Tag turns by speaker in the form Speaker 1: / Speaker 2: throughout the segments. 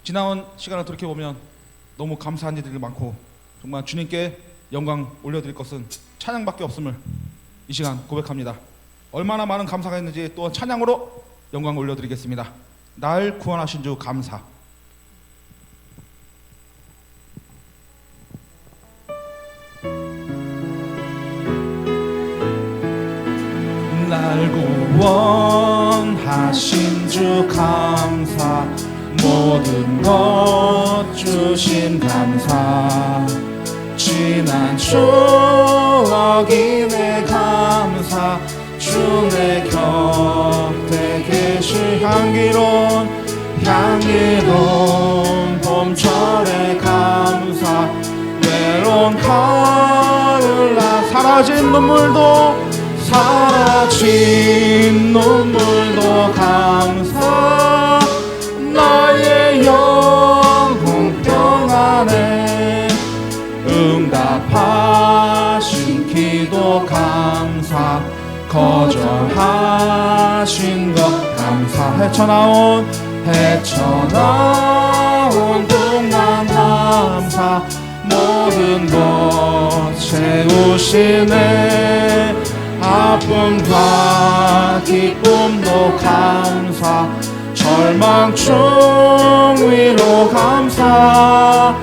Speaker 1: 지나온 시간을 돌이켜보면 너무 감사한 일들이 많고 정말 주님께 영광 올려드릴 것은 찬양밖에 없음을 이 시간 고백합니다. 얼마나 많은 감사가 있는지 또 찬양으로 영광 올려드리겠습니다. 날 구원하신 주 감사. 날 구원하신 주 감사, 모든 것 주신 감사, 지난 추억이 내 감사, 주 내 곁에 계시 향기로운 봄철의 감사, 외로운 가을날 사라진 눈물도 감사, 나의 영혼 평안에 응답하신 기도 감사, 거절하신 것 감사, 헤쳐나온 동안 감사, 모든 것 채우시네, 아픔과 기쁨도 감사, 절망 중 위로 감사,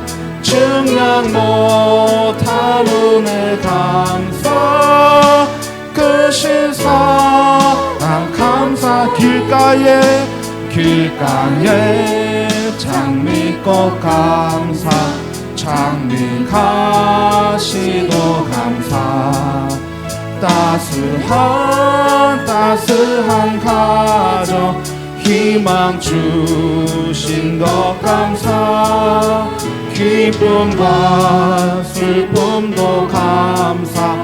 Speaker 1: 증량 못한 은혜 감사, 크신 사랑 감사, 길가에 장미꽃 감사, 장미 가시도 감사, 따스한 가정 희망 주신 것 감사, 기쁨과 슬픔도 감사,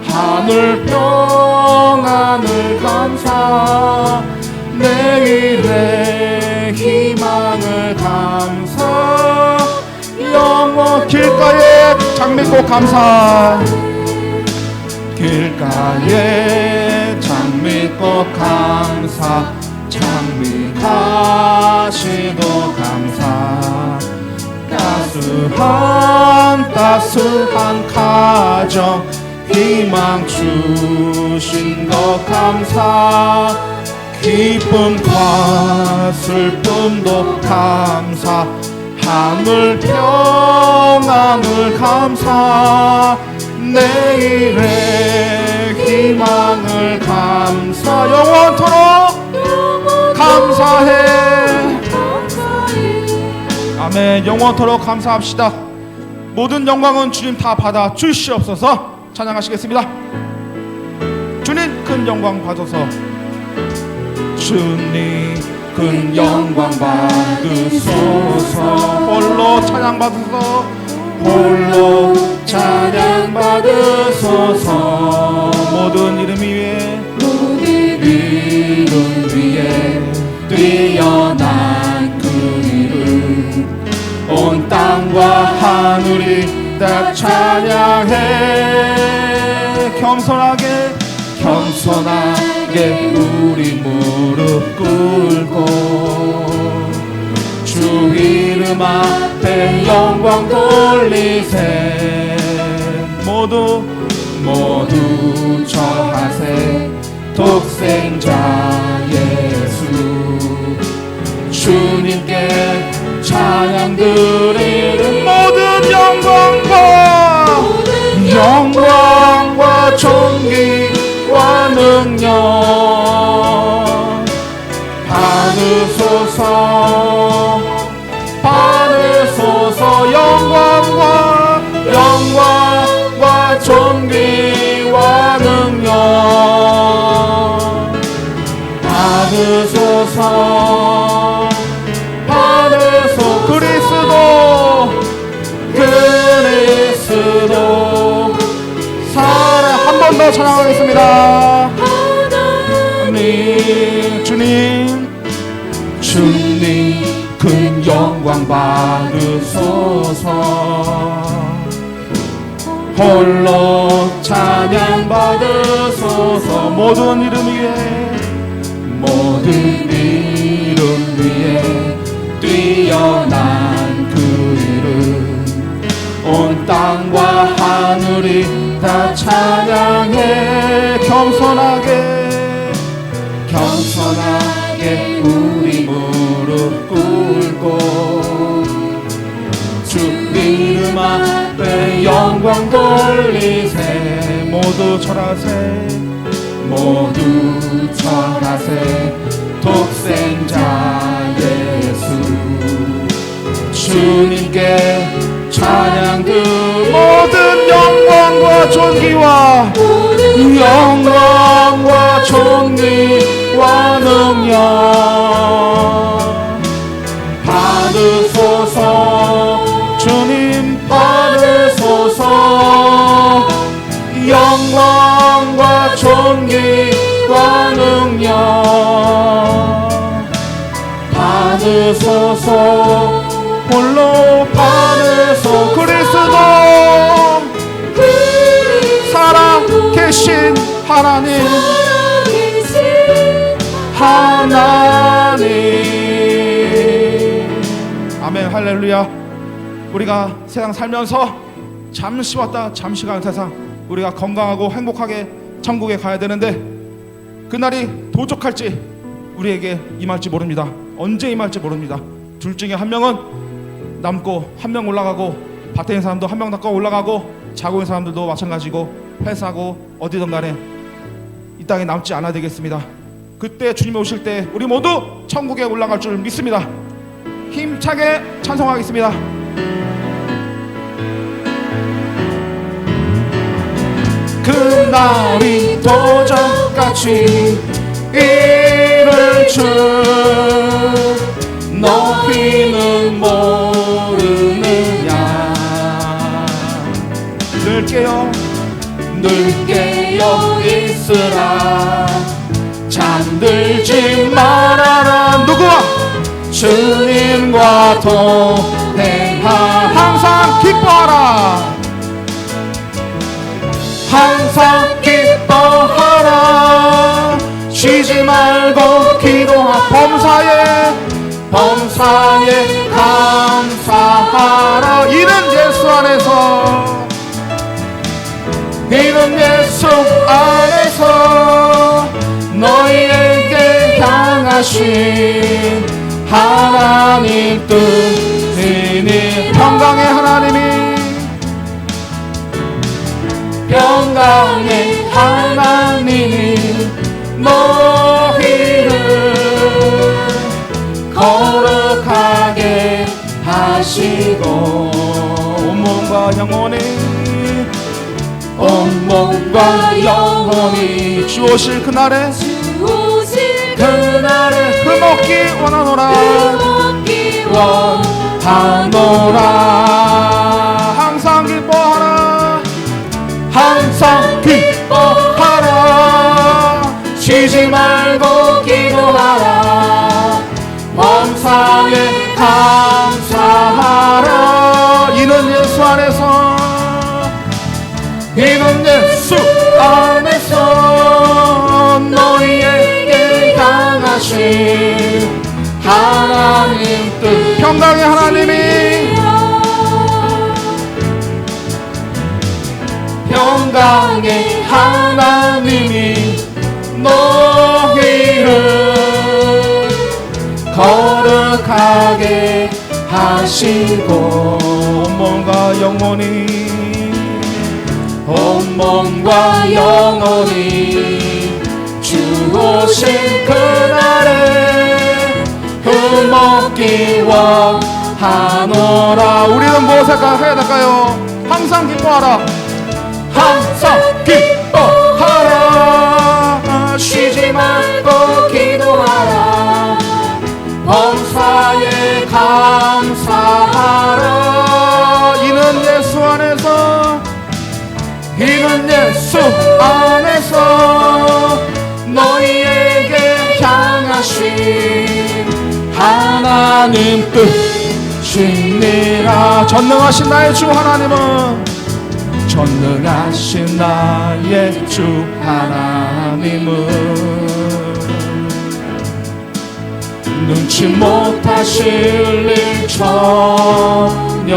Speaker 1: 하늘 평안을 감사, 내일의 희망을 감사, 영원 길가에 장미꽃 감사, 길가에 장미꽃 감사, 장미 가시도 감사, 따스한 가정 희망 주신 것 감사, 기쁨과 슬픔도 감사, 하늘 평안을 감사, 내일의 희망을 감사, 영원토록 감사해. 아멘. 영원토록 감사합시다. 모든 영광은 주님 다 받아 주시옵소서. 찬양하시겠습니다. 주님 큰 영광 받으소서. 주님 큰 영광 받으소서. 홀로 찬양 받으소서. 홀로 찬양 받으소서. 모든 이름 위에 뛰어난 그 이름, 온 땅과 하늘이 다 찬양해. 겸손하게 우리 무릎 꿇고 주 이름 앞에 영광 돌리세. 모두 절하세. 독생자 예수 주님께 찬양 드리는 모든 영광과 존귀와 능력 받으소서. 영광과 존귀와 능력 받으소서. 그리스도 살아. 한 번 더 찬양하겠습니다. 주님 큰 영광 받으소서. 홀로 찬양 받으소서. 모든 이름 위에 뛰어난 온 땅과 하늘이 다 찬양해. 겸손하게 우리 무릎 꿇고 주 이름 앞에 영광 돌리세. 모두 절하세 독생자 예수 주님께 찬양 모든 영광과 존귀와 능력 받으소서. 주님 받으소서. 영광과 존귀와 능력 받으소서. 홀로 받으소. 그리스도 살아계신 하나님 아멘. 할렐루야. 우리가 세상 살면서 잠시 왔다 잠시 가는 세상, 우리가 건강하고 행복하게 천국에 가야 되는데 그날이 도착할지 우리에게 임할지 모릅니다. 언제 임할지 모릅니다. 둘 중에 한 명은 남고 한 명 올라가고, 밭에 있는 사람도 한 명 닦고 올라가고, 자고 있는 사람들도 마찬가지고, 회사고 어디든 간에 이 땅에 남지 않아야 되겠습니다. 그때 주님이 오실 때 우리 모두 천국에 올라갈 줄 믿습니다. 힘차게 찬송하겠습니다. 그날이 도적같이 이를 줄 너희는 모르느냐. 늘 깨어 있으라. 잠들지 말아라. 누구와? 주님과 동행하라. 항상 기뻐하라. 항상 기뻐하라. 쉬지 말고 기도하라. 범사에 감사하라. 이는 예수 안에서, 이는 예수 안에서 너희에게 향하신 하나님 뜻이니. 평강의 하나님이, 평강의 하나님이 너희를 거룩하게 하시고 온몸과 영혼이 주오실 그날에 흠없기 원하노라. 항상 기뻐하라. 항상 기뻐하라. 쉬지 말고 기도하라. 범사에 감사하라. 이는 예수 안에서, 이는 예수 안에서 너희에게 향하신 하나님 뜻. 평강의 하나님이, 평강의 하나님이 너희를 거룩하게 하시고 온몸과 영혼이 주오신 그날에 흠없기 원하노라. 우리는 무엇을 해야 될까요? 항상 기뻐하라. 항상 기뻐하라. 쉬지 말고 기도하라. 범사에 감사하라. 이는 예수 안에서, 이는 예수 안에서 너희에게 향하신 하나님 뜻이니라. 전능하신 나의 주 하나님은, 전능하신 나의 주 하나님은 눈치 못하실 일 전혀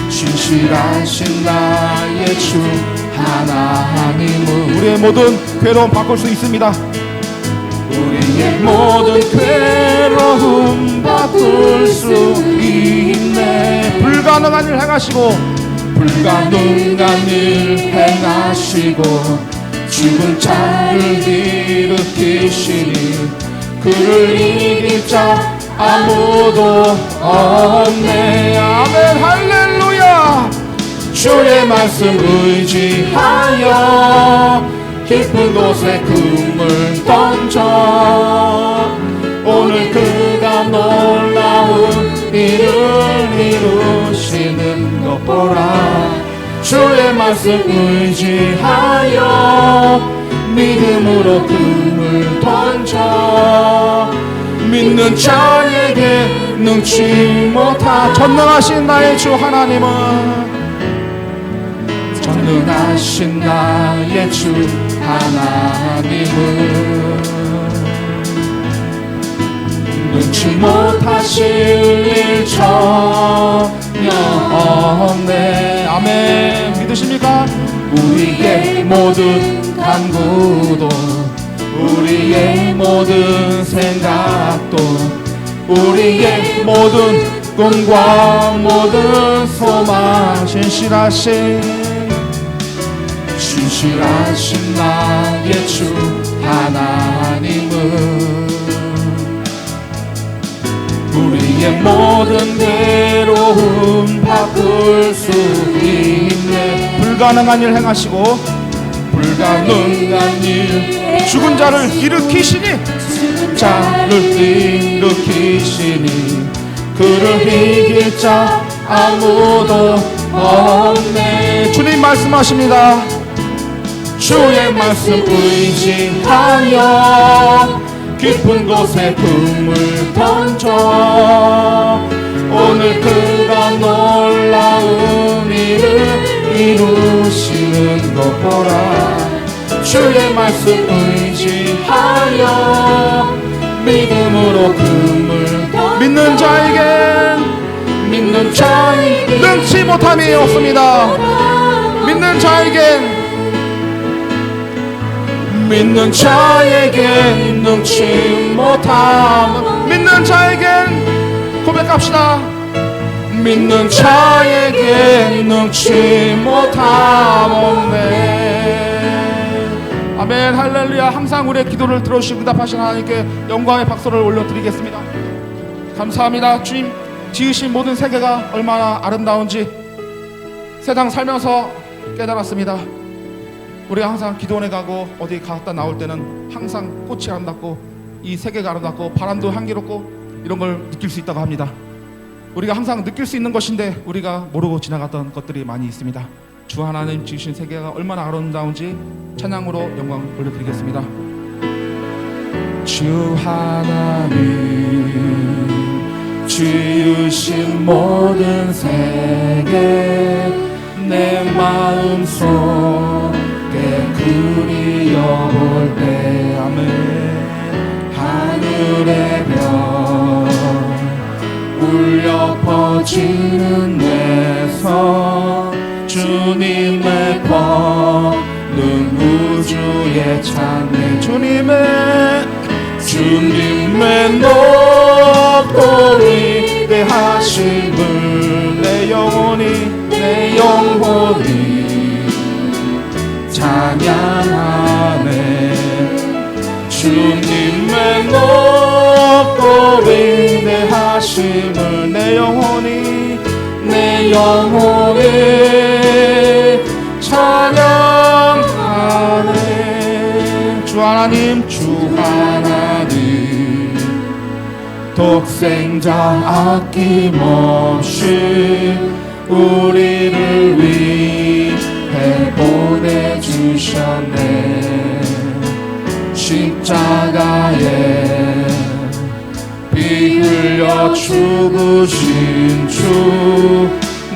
Speaker 1: 신실하신 나의 주 하나님은 우리의 모든 괴로움 바꿀 수 있습니다. 우리의 모든 괴로움 바꿀 수 있네. 불가능한 일 행하시고 불가능한 일 행하시고 죽은 자를 일으키시니 그를 이길 자 아무도 없네. 아멘 할렐루야. 주의 말씀 의지하여 깊은 곳에 금을 던져 오늘 그가 놀라운 일을 이루시는 것 보라. 주의 말씀 의지하여 믿음으로 금을 던져 믿는 자에게 능치 못하. 전능하신 나의 주 하나님은 전능하신 나의 주 하나님은 능치 못하실 일 전혀 없네. 아멘. 믿으십니까? 우리의 모든 간구도 우리의 모든 생각도 우리의 모든 꿈과 모든 소망 신실하신 나의 주 하나님은 우리의 모든 괴로움 바꿀 수 있네. 불가능한 일 행하시고 불가능한 일 죽은 자를 일으키시니 그를 이길 자 아무도 없네. 주님 말씀하십니다. 주의 말씀 의지하여 깊은 곳에 금을 던져 오늘 그가 놀라운 일을 이루시는 것 보라. 주의 말씀 의지하여 믿음으로 금을 믿는 자에게 능치 못함이 없습니다. 믿는 자에게 능치 못함. 믿는 자에겐 고백합시다. 믿는 자에게 능치 못함 없네. 아멘 할렐루야. 항상 우리의 기도를 들어주시고 응답하신 하나님께 영광의 박수를 올려드리겠습니다. 감사합니다. 주님 지으신 모든 세계가 얼마나 아름다운지 세상 살면서 깨달았습니다. 우리가 항상 기도원에 가고 어디 갔다 나올 때는 항상 꽃이 아름답고 이 세계가 아름답고 바람도 향기롭고 이런 걸 느낄 수 있다고 합니다. 우리가 항상 느낄 수 있는 것인데 우리가 모르고 지나갔던 것들이 많이 있습니다. 주 하나님 지으신 세계가 얼마나 아름다운지 찬양으로 영광 올려드리겠습니다. 주 하나님 지으신 모든 세계 내 마음속에 그리워볼 때 아멘. 하늘의 별 울려 퍼지는 내성 주님의 걷는 우주의 찬양 주님의 높고 위대하심을 내 영혼이 찬양하네. 주님의 높고 위대하심을 내 영혼이 찬양하네. 주 하나님 독생자 아낌없이 우리를 위해 보내주셨네. 십자가에 피 흘려 죽으신 주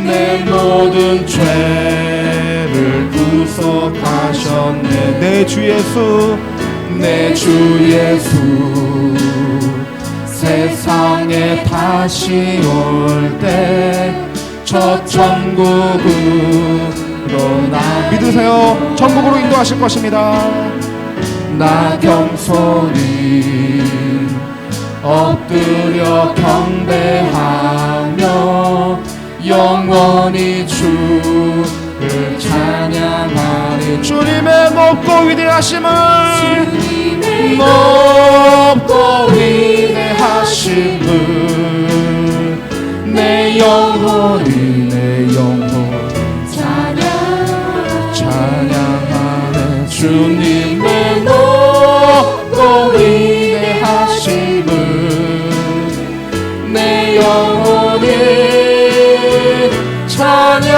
Speaker 1: 내 모든 죄를 구속하셨네. 내 주 예수 세상 땅에 다시 올 때 저 천국으로 나 믿으세요. 천국으로 인도하실 것입니다. 나 겸손히 엎드려 경배하며 영원히 주를 찬양하리. 주님의 높고 위대하심을, 높고 위대하심을 내 영혼이 찬양하네. 주님의 높고 위대하심을 내 영혼이 찬양하네.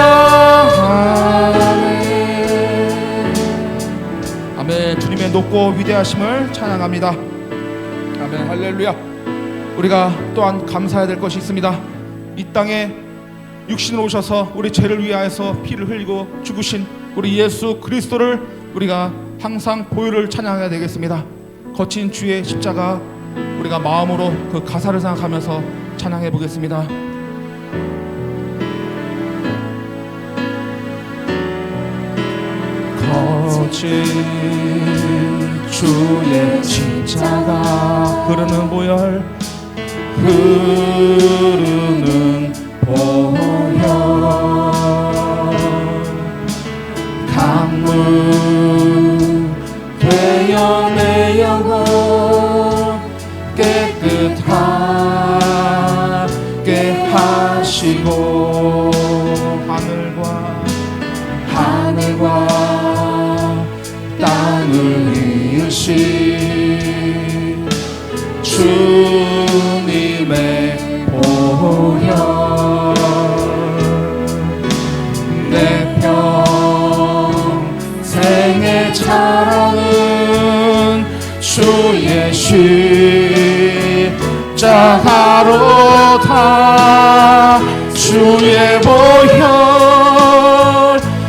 Speaker 1: 아멘. 주님의 높고 위대하심을 찬양합니다. 아멘. 할렐루야. 우리가 또한 감사해야 될 것이 있습니다. 이 땅에 육신으로 오셔서 우리 죄를 위하여서 피를 흘리고 죽으신 우리 예수 그리스도를 우리가 항상 보혈을 찬양해야 되겠습니다. 거친 주의 십자가 우리가 마음으로 그 가사를 생각하면서 찬양해 보겠습니다. 거친 주의 십자가 흐르는 보혈, 흐르는 보혈, 강물 되어 내 영혼 깨끗하게 하시고 하늘과 땅을 이으신 주님의 보혈, 내 평생에 자랑은 주의 십자가로다. 주의 보혈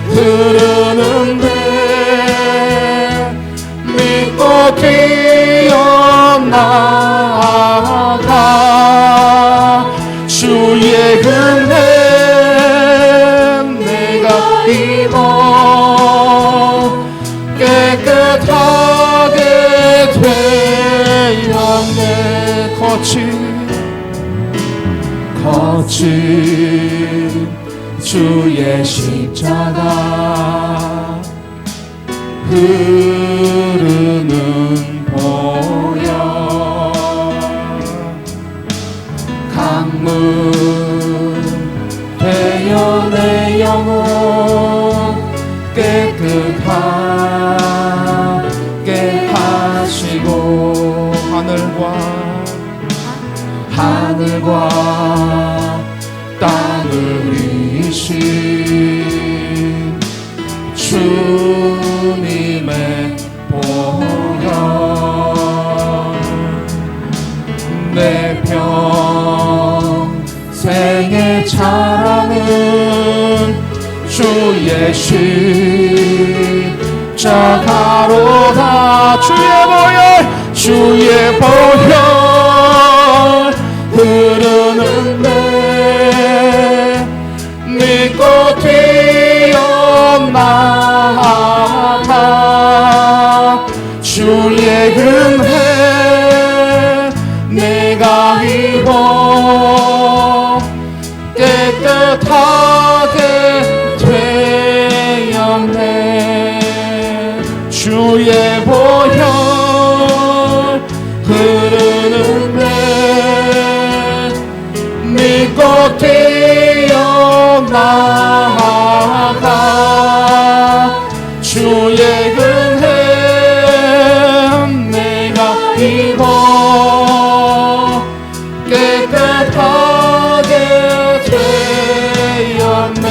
Speaker 1: 흐르는데 믿고 뛰어나가. 주의 은혜 내가 입어 깨끗하게 되었네. 거친 주의 십자가 흐르는 보혈, 강물 되어 내 영혼 깨끗하게 하시고 하늘과 땅을 이으신 주님의 보혈, 내 평생에 자랑은 주의 십자가로다. 주의 보혈 흐르는데 믿고 뛰어나가. 주의 은혜 내가 입어 깨끗하게 되었네. 주의 보혈 흐르는데 믿고 뛰어나가. 주의 은혜 내가 입어 깨끗하게 되었네.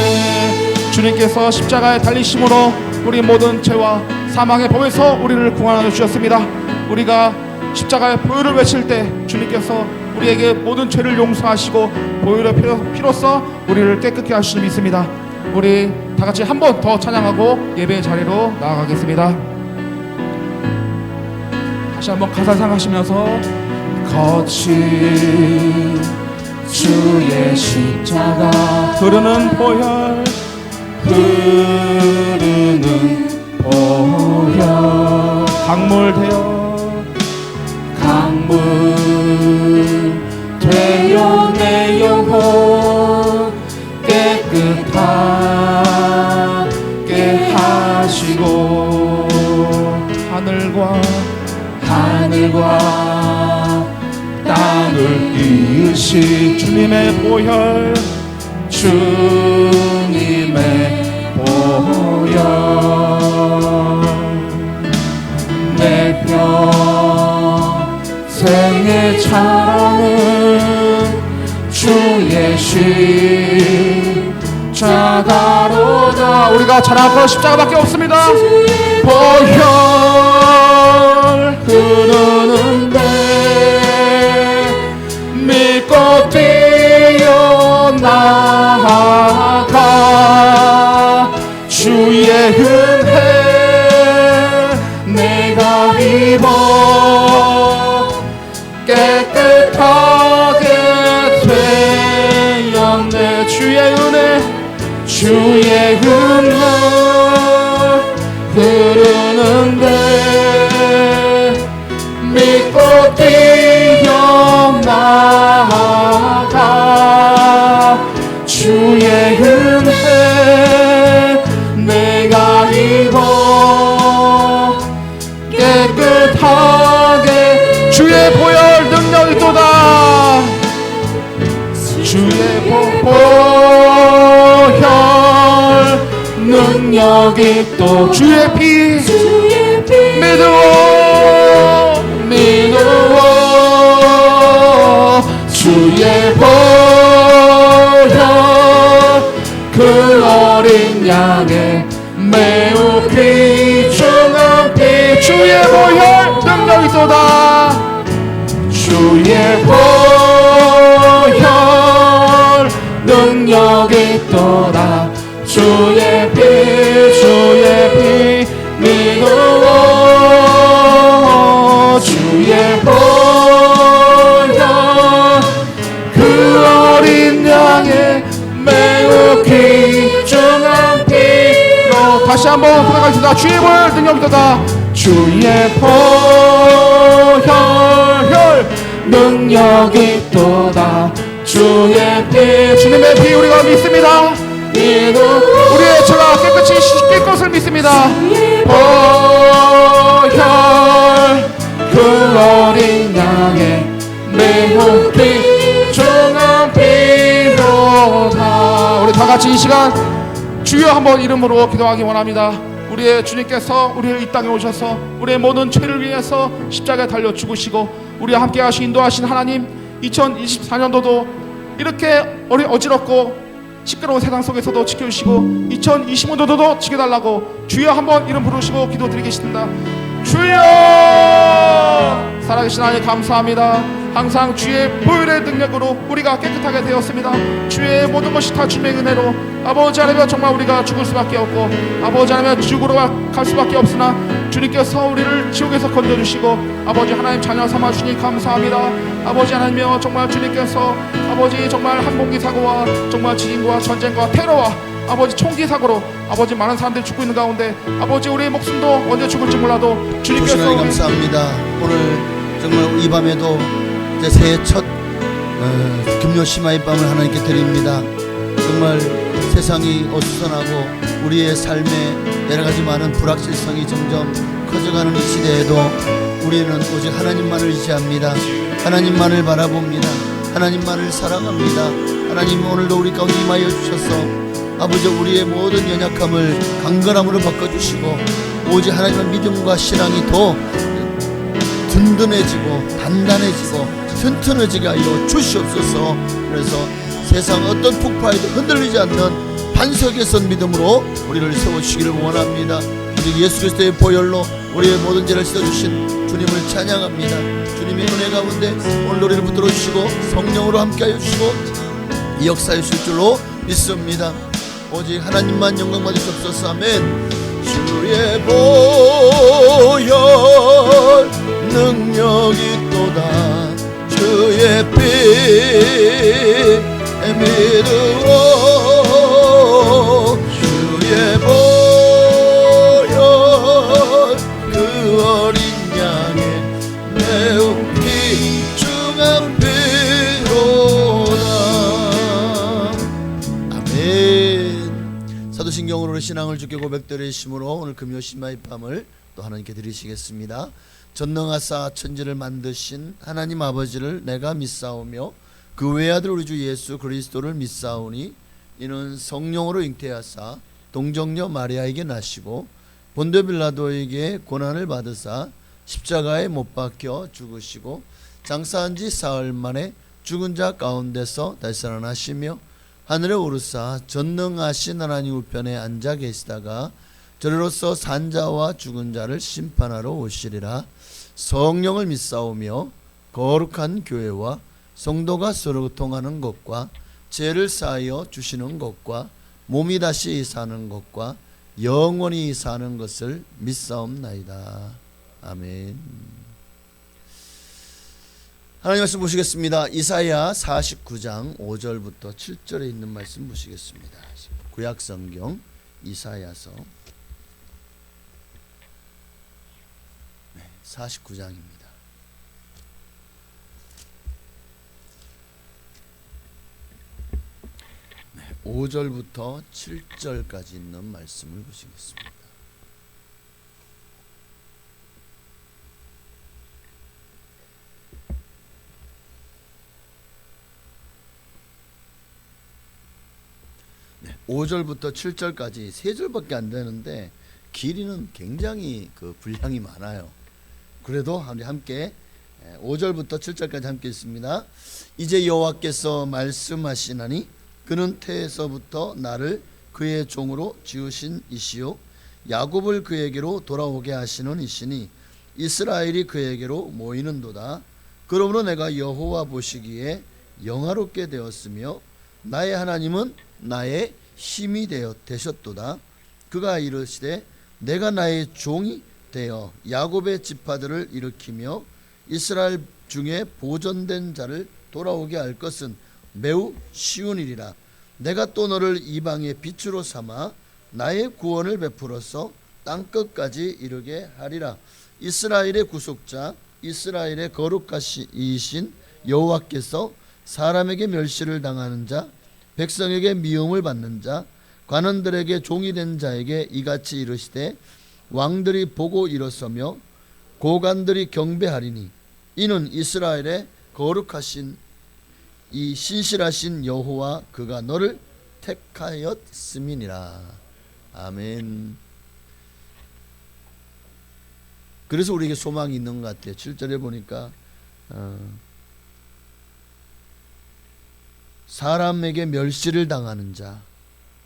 Speaker 1: 주님께서 십자가에 달리심으로 우리 모든 죄와 사망의 법에서 우리를 구원하여 주셨습니다. 우리가 십자가의 보혈을 외칠 때 주님께서 우리에게 모든 죄를 용서하시고 보혈의 피로써 우리를 깨끗게 하실 줄 믿습니다. 우리 다 같이 한 번 더 찬양하고 예배의 자리로 나아가겠습니다. 다시 한번 가사 생각하시면서 거친 주의 십자가 흐르는 보혈 흐르는 보혈 강물 되어 내 영혼 깨끗하게 하시고 하늘과 땅을 이으신 주님의 보혈 내 평생의 자랑은 주의 십자가로다. 우리가 자랑할 것 십자가밖에 없습니다. 보혈 흐르는데 믿고 뛰어나가 주의 은혜 내가 입어 깨끗하게 되었네. 주의 은혜 흐르는데 믿고 뛰어나가 주의 은혜 내가 입어 깨끗하게 주의 보혈 능력이 또다. 주의 보혈 능력이 또 주의 피 믿어 주의 보혈 그 어린 양의 매우 귀중한 피 주의 보혈 능력이 또다. 주의 보혈 능력이 또다. 주의 피 믿어 주의 보혈 그 어린 양의 매우 귀중한 피로 다시 한번 부탁하겠습니다. 주의 보혈 능력이 또다. 주의 보혈 능력이 또다. 주의 피 주님의 피 우리가 믿습니다. 우리의 죄가 깨끗이 씻길 것을 믿습니다. 보혈 그 어린 양의 매우 귀중한 피로다. 우리 다같이 이 시간 주여 한번 이름으로 기도하기 원합니다. 우리의 주님께서 우리를 이 땅에 오셔서 우리의 모든 죄를 위해서 십자가에 달려 죽으시고 우리와 함께 하신 인도하신 하나님, 2024년도도 이렇게 어지럽고 시끄러운 세상 속에서도 지켜주시고 2025년도도 지켜달라고 주여 한번 이름 부르시고 기도드리겠습니다. 주여! 살아계신 하나님 감사합니다. 항상 주의 보혈의 능력으로 우리가 깨끗하게 되었습니다. 주의 모든 것이 다 주님의 은혜로 아버지 하나님 정말 우리가 죽을 수밖에 없고 아버지 하나님 지옥으로 갈 수밖에 없으나 주님께서 우리를 지옥에서 건져주시고 아버지 하나님 자녀 삼아주시니 감사합니다. 아버지 하나님이여 정말 주님께서 아버지 정말 항공기 사고와 정말 지진과 전쟁과 테러와 아버지 총기 사고로 아버지 많은 사람들이 죽고 있는 가운데 아버지 우리의 목숨도 언제 죽을지 몰라도 주님께서 우리
Speaker 2: 감사합니다. 오늘 정말 이 밤에도 이제 새해 첫 금요 심화의 밤을 하나님께 드립니다. 정말 세상이 어수선하고 우리의 삶에 여러가지 많은 불확실성이 점점 커져가는 이 시대에도 우리는 오직 하나님만을 의지합니다. 하나님만을 바라봅니다. 하나님만을 사랑합니다. 하나님 오늘도 우리 가운데 임하여 주셔서 아버지 우리의 모든 연약함을 강건함으로 바꿔주시고 오직 하나님의 믿음과 신앙이 더 든든해지고 단단해지고 튼튼해지게 하여 주시옵소서. 그래서 세상 어떤 폭파에도 흔들리지 않는 반석에 선 믿음으로 우리를 세워주시기를 원합니다. 우리 예수 그리스도의 보혈로 우리의 모든 죄를 씻어주신 주님을 찬양합니다. 주님의 은혜 가운데 오늘 우리를 붙들어 주시고 성령으로 함께하여 주시고 역사해 주실 줄로 믿습니다. 오직 하나님만 영광 받으시옵소서. 아멘. 주의 보혈 능력이 또다. 믿으오 주의 보혈 그 어린 양의 매우 귀중한 피로다. 아멘. 사도신경으로 신앙을 주께 고백드리심으로 오늘 금요 신마의 밤을 또 하나님께 드리시겠습니다. 전능하사 천지를 만드신 하나님 아버지를 내가 믿사오며 그 외아들 우리 주 예수 그리스도를 믿사오니 이는 성령으로 잉태하사 동정녀 마리아에게 나시고 본디오 빌라도에게 고난을 받으사 십자가에 못 박혀 죽으시고 장사한 지 사흘 만에 죽은 자 가운데서 다시 살아나시며 하늘에 오르사 전능하신 하나님 우편에 앉아 계시다가 저리로서 산 자와 죽은 자를 심판하러 오시리라. 성령을 믿사오며 거룩한 교회와 성도가 서로 통하는 것과 죄를 사하여 주시는 것과 몸이 다시 사는 것과 영원히 사는 것을 믿사옵나이다. 아멘. 하나님 말씀 보시겠습니다. 이사야 49장 5절부터 7절에 있는 말씀 보시겠습니다. 구약성경 이사야서 49장입니다. 5절부터 7절까지 있는 말씀을 보시겠습니다. 네, 5절부터 7절까지 3절밖에 안 되는데 길이는 굉장히 그 분량이 많아요. 그래도 함께 5절부터 7절까지 함께 있습니다. 이제 여호와께서 말씀하시나니 그는 태에서부터 나를 그의 종으로 지으신 이시요 야곱을 그에게로 돌아오게 하시는 이시니 이스라엘이 그에게로 모이는도다. 그러므로 내가 여호와 보시기에 영화롭게 되었으며 나의 하나님은 나의 힘이 되셨도다. 그가 이르시되 내가 나의 종이 되어 야곱의 지파들을 일으키며 이스라엘 중에 보존된 자를 돌아오게 할 것은 매우 쉬운 일이라. 내가 또 너를 이방의 빛으로 삼아 나의 구원을 베풀어서 땅끝까지 이르게 하리라. 이스라엘의 구속자 이스라엘의 거룩하시신 여호와께서 사람에게 멸시를 당하는 자 백성에게 미움을 받는 자 관원들에게 종이 된 자에게 이같이 이르시되 왕들이 보고 일어서며 고관들이 경배하리니 이는 이스라엘의 거룩하신 이 신실하신 여호와 그가 너를 택하였음이니라. 아멘. 그래서 우리에게 소망이 있는 것 같아요. 7절에 보니까 사람에게 멸시를 당하는 자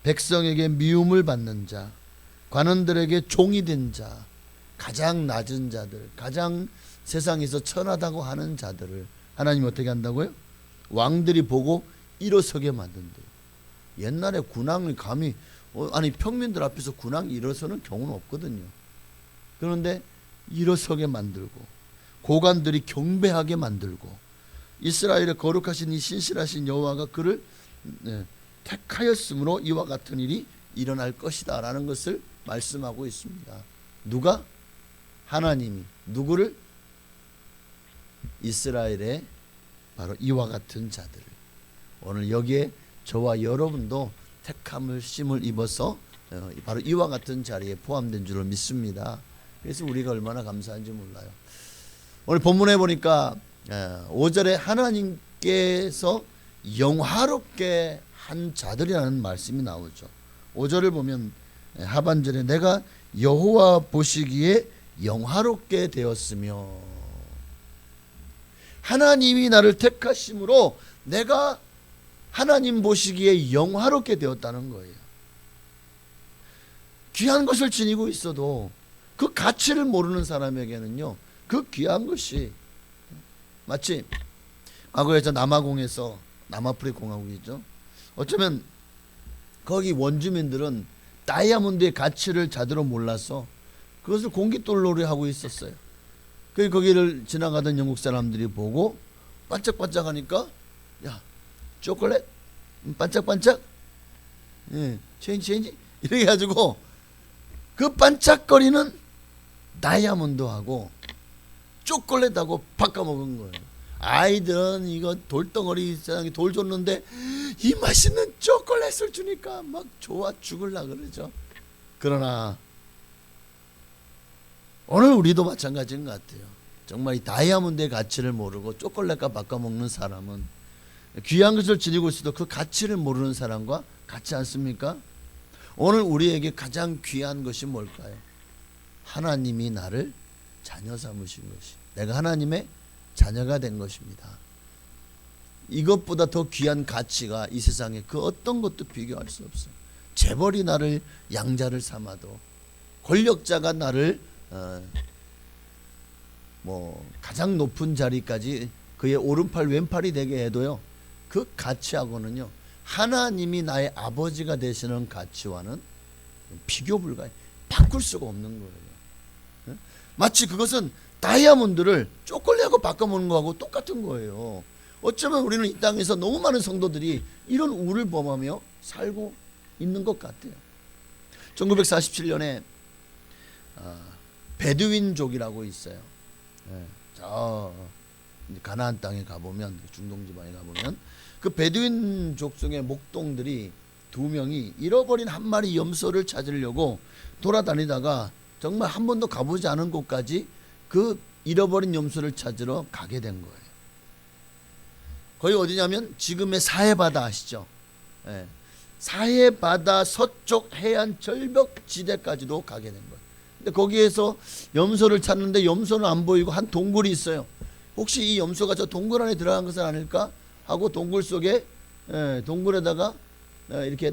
Speaker 2: 백성에게 미움을 받는 자 관원들에게 종이 된 자 가장 낮은 자들 가장 세상에서 천하다고 하는 자들을 하나님 어떻게 한다고요? 왕들이 보고 일어서게 만든대요. 옛날에 군왕이 감히 아니 평민들 앞에서 군왕이 일어서는 경우는 없거든요. 그런데 일어서게 만들고 고관들이 경배하게 만들고 이스라엘의 거룩하신 이 신실하신 여호와가 그를 택하였으므로 이와 같은 일이 일어날 것이다 라는 것을 말씀하고 있습니다. 누가? 하나님이 누구를? 이스라엘의 바로 이와 같은 자들을. 오늘 여기에 저와 여러분도 택함을 심을 입어서 바로 이와 같은 자리에 포함된 줄을 믿습니다. 그래서 우리가 얼마나 감사한지 몰라요. 오늘 본문에 보니까 5절에 하나님께서 영화롭게 한 자들이라는 말씀이 나오죠. 5절을 보면 하반절에 내가 여호와 보시기에 영화롭게 되었으며 하나님이 나를 택하심으로 내가 하나님 보시기에 영화롭게 되었다는 거예요. 귀한 것을 지니고 있어도 그 가치를 모르는 사람에게는요 그 귀한 것이 마치 과거에 저 남아공에서 남아프리 공화국이죠. 어쩌면 거기 원주민들은 다이아몬드의 가치를 제대로 몰라서 그것을 공깃돌놀이 하고 있었어요. 거기를 지나가던 영국 사람들이 보고 반짝반짝하니까 야, 초콜릿 반짝반짝, 예, 체인지 이렇게 해가지고 그 반짝거리는 다이아몬드하고 초콜릿하고 바꿔 먹은 거예요. 아이들은 이거 돌덩어리 세상에 돌 줬는데 이 맛있는 초콜릿을 주니까 막 좋아 죽을라 그러죠. 그러나 오늘 우리도 마찬가지인 것 같아요. 정말 이 다이아몬드의 가치를 모르고 초콜릿과 바꿔 먹는 사람은 귀한 것을 지니고 있어도 그 가치를 모르는 사람과 같지 않습니까? 오늘 우리에게 가장 귀한 것이 뭘까요? 하나님이 나를 자녀 삼으신 것이, 내가 하나님의 자녀가 된 것입니다. 이것보다 더 귀한 가치가 이 세상에 그 어떤 것도 비교할 수 없어요. 재벌이 나를 양자를 삼아도, 권력자가 나를 가장 높은 자리까지 그의 오른팔 왼팔이 되게 해도요, 그 가치하고는요, 하나님이 나의 아버지가 되시는 가치와는 비교 불가해, 바꿀 수가 없는 거예요. 마치 그것은 다이아몬드를 초콜릿하고 바꿔 먹는 거하고 똑같은 거예요. 어쩌면 우리는 이 땅에서 너무 많은 성도들이 이런 우를 범하며 살고 있는 것 같아요. 1947년에 베두인족이라고 있어요. 저 가나안 땅에 가보면, 중동 지방에 가보면 그 베두인족 중에 목동들이 2명이 잃어버린 한 마리 염소를 찾으려고 돌아다니다가 정말 한 번도 가보지 않은 곳까지 그 잃어버린 염소를 찾으러 가게 된 거예요. 거기 어디냐면 지금의 사해바다 아시죠? 예. 사해바다 서쪽 해안 절벽 지대까지도 가게 된 거예요. 근데 거기에서 염소를 찾는데 염소는 안 보이고 한 동굴이 있어요. 혹시 이 염소가 저 동굴 안에 들어간 것은 아닐까 하고 동굴 속에, 동굴에다가 이렇게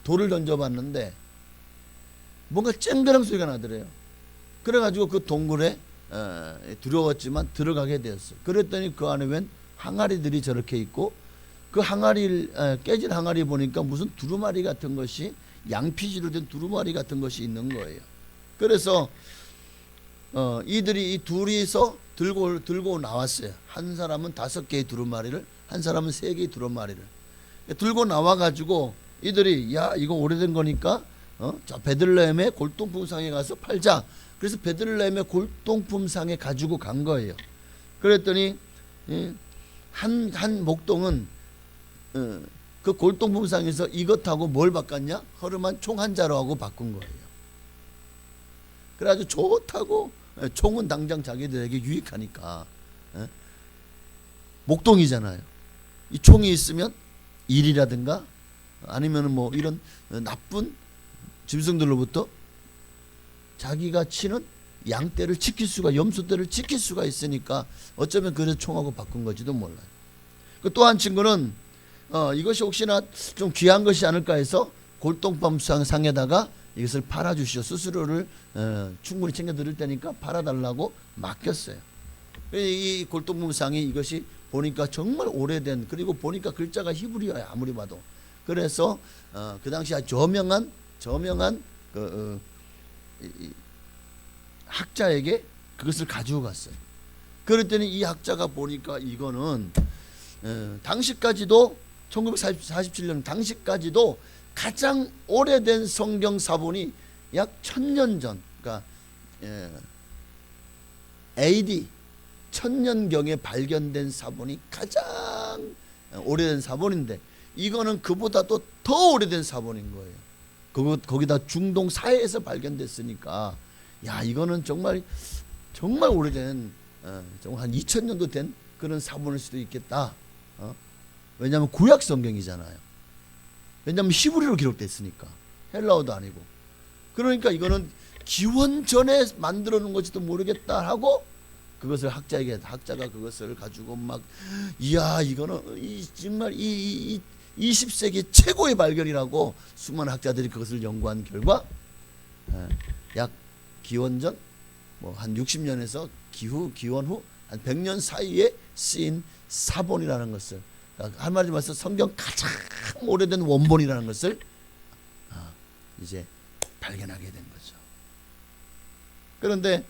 Speaker 2: 돌을 던져봤는데 뭔가 쨍그랑 소리가 나더래요. 그래가지고 그 동굴에 두려웠지만 들어가게 되었어요. 그랬더니 그 안에 웬 항아리들이 저렇게 있고, 그 깨진 항아리 보니까 무슨 두루마리 같은 것이, 양피지로 된 두루마리 같은 것이 있는 거예요. 그래서 이들이 이 둘이서 들고 나왔어요. 한 사람은 5개의 두루마리를, 한 사람은 3개의 두루마리를 들고 나와가지고 이들이, 야, 이거 오래된 거니까 자, 베들레헴의 골동품상에 가서 팔자. 그래서 베들레헴의 골동품상에 가지고 간 거예요. 그랬더니 한 목동은 그 골동품상에서 이것하고 뭘 바꿨냐? 허름한 총 한 자루하고 바꾼 거예요. 그래가지고 좋다고, 총은 당장 자기들에게 유익하니까, 목동이잖아요. 이 총이 있으면 일이라든가 아니면 뭐 이런 나쁜 짐승들로부터 자기가 치는 양떼를 지킬 수가, 염소떼를 지킬 수가 있으니까 어쩌면 그래서 총하고 바꾼 건지도 몰라요. 또 한 친구는 이것이 혹시나 좀 귀한 것이 아닐까 해서 골동품상에다가 이것을 팔아주시오. 수수료를 충분히 챙겨 드릴 테니까 팔아달라고 맡겼어요. 이 골동품상이 이것이 보니까 정말 오래된, 그리고 보니까 글자가 히브리어야 아무리 봐도. 그래서 그 당시 아주 저명한 학자에게 그것을 가지고 갔어요. 그랬더니 이 학자가 보니까 이거는 당시까지도 1947년 당시까지도 가장 오래된 성경 사본이 약 1000년 전, 그러니까 AD 1000년경에 발견된 사본이 가장 오래된 사본인데, 이거는 그보다도 더 오래된 사본인 거예요. 거기다 중동 사해에서 발견됐으니까, 야, 이거는 정말 오래된, 정말 한 2000년도 된 그런 사본일 수도 있겠다. 왜냐하면 구약 성경이잖아요. 왜냐하면 히브리로 기록됐으니까, 헬라어도 아니고. 그러니까 이거는 기원전에 만들어 놓은 것지도 모르겠다 하고 그것을 학자가 그것을 가지고 막, 이야, 이거는 정말 이 20세기 최고의 발견이라고 수많은 학자들이 그것을 연구한 결과 약 기원전 한 60년에서 기원 후 한 100년 사이에 쓰인 사본이라는 것을, 한마디로 말해서 성경 가장 오래된 원본이라는 것을 이제 발견하게 된 거죠. 그런데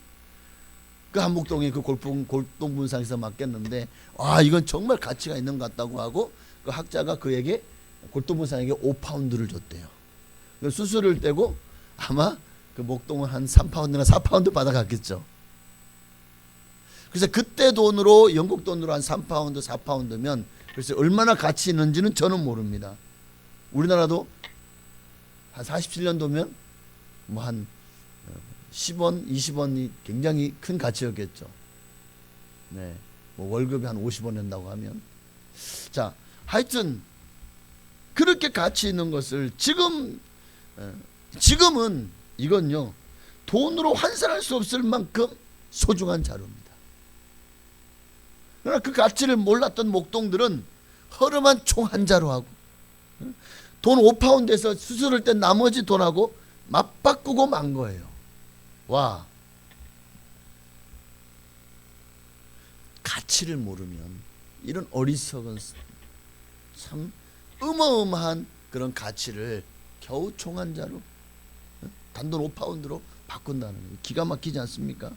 Speaker 2: 그 한목동의 그 골동분상에서 맡겼는데 이건 정말 가치가 있는 것 같다고 하고 그 학자가 그에게 골동분상에게 5파운드를 줬대요. 그 수수료를 떼고 아마 그 목동은 한 3파운드나 4파운드 받아갔겠죠. 그래서 그때 돈으로 영국 돈으로 한 3파운드 4파운드면 그래서 얼마나 가치 있는지는 저는 모릅니다. 우리나라도 한 47년도면 뭐 한 10원, 20원이 굉장히 큰 가치였겠죠. 네, 뭐 월급이 한 50원 낸다고 하면, 자, 하여튼 그렇게 가치 있는 것을 지금은 이건요 돈으로 환산할 수 없을 만큼 소중한 자료입니다. 그러나 그 가치를 몰랐던 목동들은 허름한 총 한 자로 하고 돈 5파운드에서 수수료를 뗀 나머지 돈하고 맞바꾸고 만 거예요. 와, 가치를 모르면 이런 어리석은 참 어마어마한 그런 가치를 겨우 총 한 자로 단돈 5파운드로 바꾼다는 거 기가 막히지 않습니까?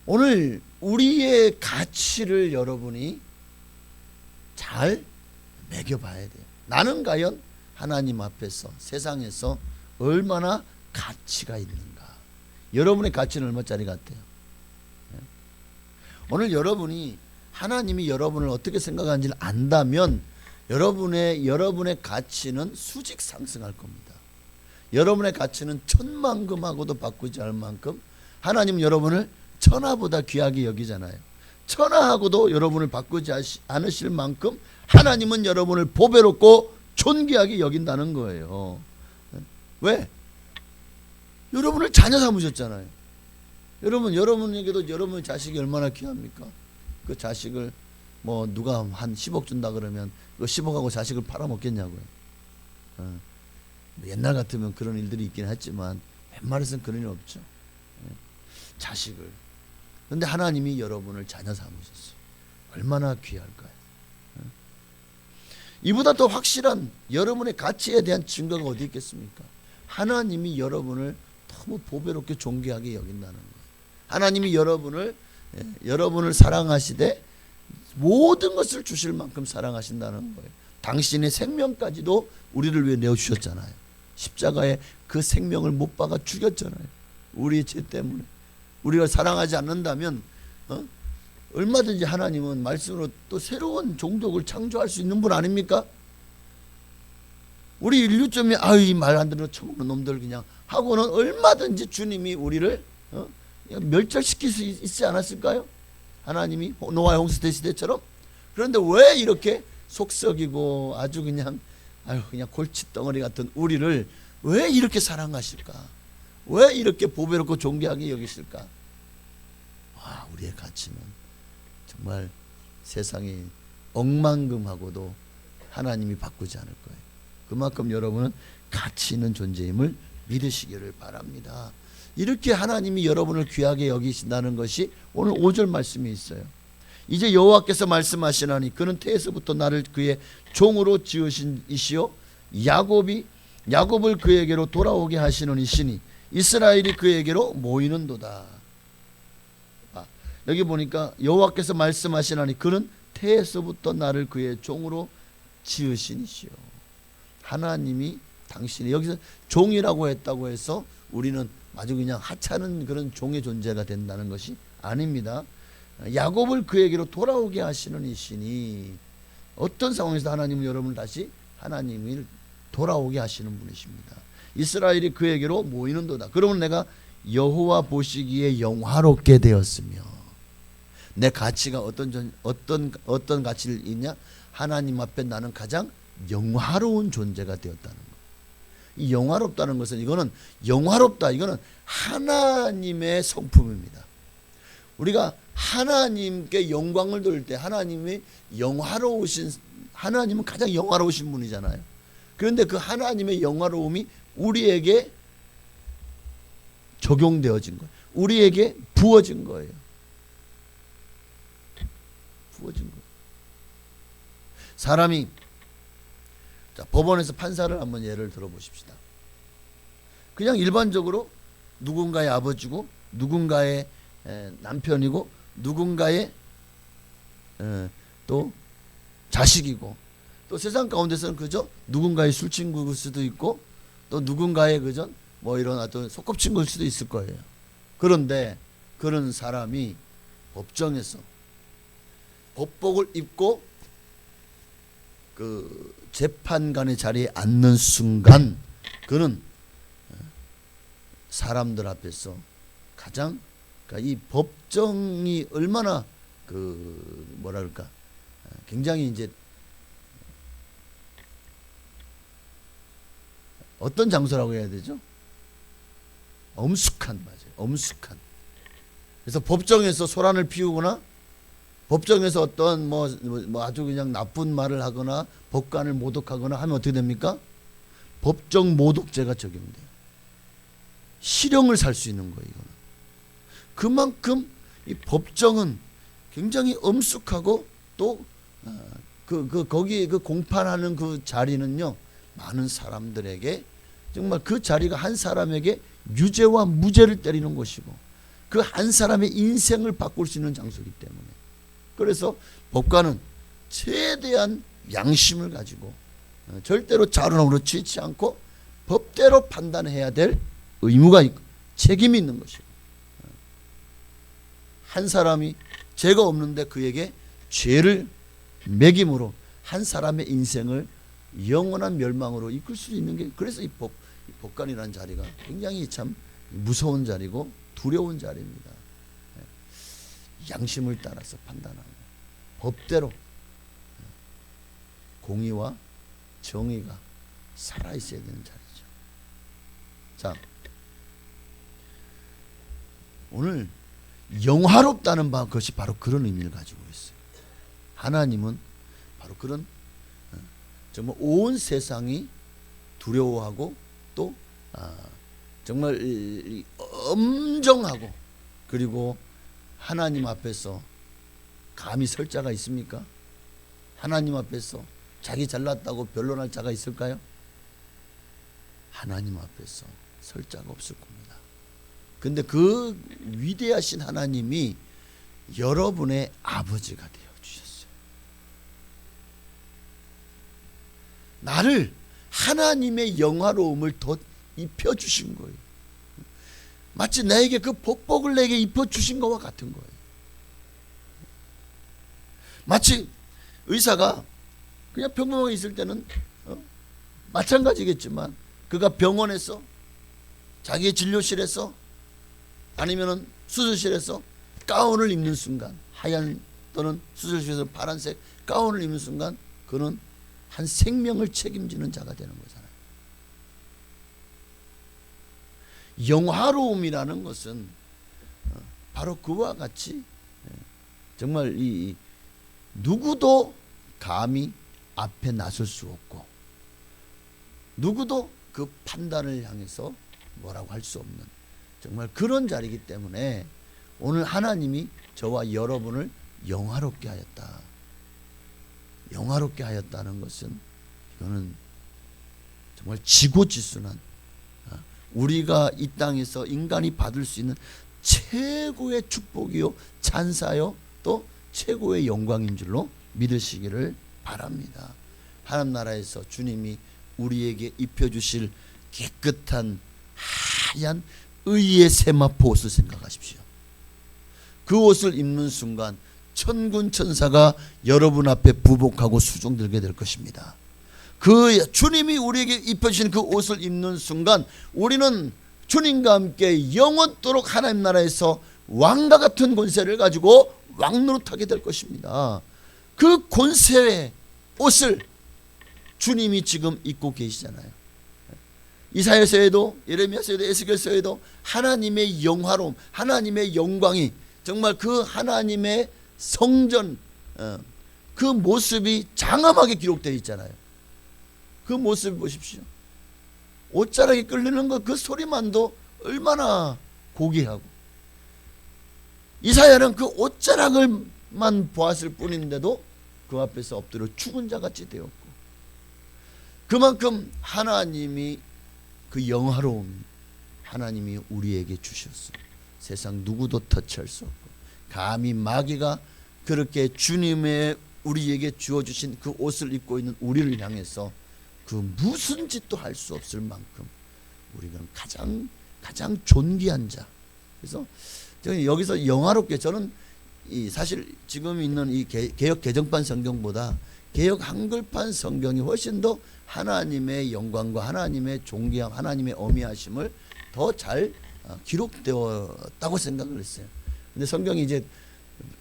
Speaker 2: 오늘 우리의 가치를 여러분이 잘 매겨봐야 돼요. 나는 과연 하나님 앞에서 세상에서 얼마나 가치가 있는가? 여러분의 가치는 얼마짜리 같아요? 오늘 여러분이 하나님이 여러분을 어떻게 생각하는지를 안다면 여러분의 가치는 수직 상승할 겁니다. 여러분의 가치는 천만금하고도 바꾸지 않을 만큼 하나님 여러분을 천하보다 귀하게 여기잖아요. 천하하고도 여러분을 바꾸지 않으실 만큼 하나님은 여러분을 보배롭고 존귀하게 여긴다는 거예요. 왜? 여러분을 자녀 삼으셨잖아요. 여러분에게도 여러분의 자식이 얼마나 귀합니까? 그 자식을 뭐 누가 한 10억 준다 그러면 그 10억하고 자식을 팔아먹겠냐고요. 옛날 같으면 그런 일들이 있긴 했지만 웬만해서는 그런 일 없죠. 자식을. 그런데 하나님이 여러분을 자녀 삼으셨어요. 얼마나 귀할까요? 이보다 더 확실한 여러분의 가치에 대한 증거가 어디 있겠습니까? 하나님이 여러분을 너무 보배롭게 존귀하게 여긴다는 거예요. 하나님이 여러분을 사랑하시되 모든 것을 주실 만큼 사랑하신다는 거예요. 당신의 생명까지도 우리를 위해 내어주셨잖아요. 십자가에 그 생명을 못 박아 죽였잖아요. 우리의 죄 때문에. 우리가 사랑하지 않는다면 얼마든지 하나님은 말씀으로 또 새로운 종족을 창조할 수 있는 분 아닙니까? 우리 인류점이 이 말 안 듣는 천국 놈들 그냥 하고는 얼마든지 주님이 우리를 멸절시킬 수 있지 않았을까요? 하나님이 노아의 홍수대 시대처럼. 그런데 왜 이렇게 속썩이고 아주 그냥 골칫덩어리 같은 우리를 왜 이렇게 사랑하실까? 왜 이렇게 보배롭고 존귀하게 여기실까? 우리의 가치는 정말 세상이 억만금하고도 하나님이 바꾸지 않을 거예요. 그만큼 여러분은 가치 있는 존재임을 믿으시기를 바랍니다. 이렇게 하나님이 여러분을 귀하게 여기신다는 것이 오늘 5절 말씀에 있어요. 이제 여호와께서 말씀하시나니 그는 태에서부터 나를 그의 종으로 지으신 이시요 야곱을 그에게로 돌아오게 하시는 이시니 이스라엘이 그에게로 모이는도다. 여기 보니까 여호와께서 말씀하시나니 그는 태에서부터 나를 그의 종으로 지으신 이시요. 하나님이 당신이 여기서 종이라고 했다고 해서 우리는 아주 그냥 하찮은 그런 종의 존재가 된다는 것이 아닙니다. 야곱을 그에게로 돌아오게 하시는 이시니 어떤 상황에서 하나님은 여러분을 다시 하나님을 돌아오게 하시는 분이십니다. 이스라엘이 그에게로 모이는도다. 그러면 내가 여호와 보시기에 영화롭게 되었으며 내 가치가 어떤 가치를 있냐? 하나님 앞에 나는 가장 영화로운 존재가 되었다는 것. 이 영화롭다는 것은 이거는 하나님의 성품입니다. 우리가 하나님께 영광을 돌릴 때 하나님은 가장 영화로우신 분이잖아요. 그런데 그 하나님의 영화로움이 우리에게 적용되어진 거예요. 우리에게 부어진 거예요. 사람이 법원에서 판사를 한번 예를 들어보십시다. 그냥 일반적으로 누군가의 아버지고 누군가의 남편이고 누군가의 또 자식이고, 또 세상 가운데서는 그저 누군가의 술친구일 수도 있고 또 누군가의 그저 뭐 이런 어떤 소꿉친구일 수도 있을 거예요. 그런데 그런 사람이 법정에서 법복을 입고 그 재판관의 자리에 앉는 순간 그는 사람들 앞에서 가장, 그러니까 이 법정이 얼마나 그 뭐라 그럴까, 굉장히 이제 어떤 장소라고 해야 되죠? 엄숙한, 맞아요. 엄숙한. 그래서 법정에서 소란을 피우거나 법정에서 어떤 뭐 아주 그냥 나쁜 말을 하거나 법관을 모독하거나 하면 어떻게 됩니까? 법정 모독죄가 적용돼요. 실형을 살 수 있는 거예요. 이거는. 그만큼 이 법정은 굉장히 엄숙하고 또 거기 그 공판하는 그 자리는요, 많은 사람들에게 정말 그 자리가 한 사람에게 유죄와 무죄를 때리는 것이고 그 한 사람의 인생을 바꿀 수 있는 장소이기 때문에, 그래서 법관은 최대한 양심을 가지고 절대로 자론으로 치지 않고 법대로 판단해야 될 의무가 있고 책임이 있는 것이고, 한 사람이 죄가 없는데 그에게 죄를 매김으로 한 사람의 인생을 영원한 멸망으로 이끌 수 있는 게, 그래서 이 법관이라는 자리가 굉장히 참 무서운 자리고 두려운 자리입니다. 양심을 따라서 판단하고 법대로 공의와 정의가 살아있어야 되는 자리죠. 자, 오늘 영화롭다는 것이 바로 그런 의미를 가지고 있어요. 하나님은 바로 그런 정말 온 세상이 두려워하고 또 정말 엄정하고, 그리고 하나님 앞에서 감히 설 자가 있습니까? 하나님 앞에서 자기 잘났다고 변론할 자가 있을까요? 하나님 앞에서 설 자가 없을 겁니다. 근데 그 위대하신 하나님이 여러분의 아버지가 되어 주셨어요. 나를 하나님의 영화로움을 더 입혀 주신 거예요. 마치 나에게 그 법복을 내게 입혀 주신 것과 같은 거예요. 마치 의사가 그냥 평범하게 있을 때는 마찬가지겠지만 그가 병원에서 자기의 진료실에서 아니면은 수술실에서 가운을 입는 순간, 하얀 또는 수술실에서 파란색 가운을 입는 순간 그는 한 생명을 책임지는 자가 되는 거잖아요. 영화로움이라는 것은 바로 그와 같이 정말 이 누구도 감히 앞에 나설 수 없고 누구도 그 판단을 향해서 뭐라고 할 수 없는 정말 그런 자리이기 때문에 오늘 하나님이 저와 여러분을 영화롭게 하였다. 영화롭게 하였다는 것은 이거는 정말 지고지순한, 우리가 이 땅에서 인간이 받을 수 있는 최고의 축복이요 찬사요 또 최고의 영광인 줄로 믿으시기를 바랍니다. 하나님 나라에서 주님이 우리에게 입혀주실 깨끗한 하얀 의의 세마포 옷을 생각하십시오. 그 옷을 입는 순간 천군 천사가 여러분 앞에 부복하고 수종들게 될 것입니다. 그 주님이 우리에게 입혀주신 그 옷을 입는 순간 우리는 주님과 함께 영원토록 하나님 나라에서 왕과 같은 권세를 가지고 왕노릇하게 될 것입니다. 그 권세의 옷을 주님이 지금 입고 계시잖아요. 이사야서에도 예레미야서에도 에스겔서에도 하나님의 영화로움, 하나님의 영광이 정말 그 하나님의 성전 그 모습이 장엄하게 기록되어 있잖아요. 그 모습 보십시오. 옷자락이 끌리는 것 그 소리만도 얼마나 고귀하고, 이사야는 그 옷자락을만 보았을 뿐인데도 그 앞에서 엎드려 죽은 자같이 되었고, 그만큼 하나님이 그 영화로움 하나님이 우리에게 주셨어요. 세상 누구도 터치할 수 없고, 감히 마귀가 그렇게 주님의 우리에게 주어주신 그 옷을 입고 있는 우리를 향해서 그 무슨 짓도 할 수 없을 만큼 우리는 가장 존귀한 자. 그래서 저는 여기서 영화롭게, 저는 사실 지금 있는 이 개역 개정판 성경보다 개역 한글판 성경이 훨씬 더 하나님의 영광과 하나님의 존귀함, 하나님의 어미하심을 더 잘 기록되었다고 생각을 했어요. 근데 성경이 이제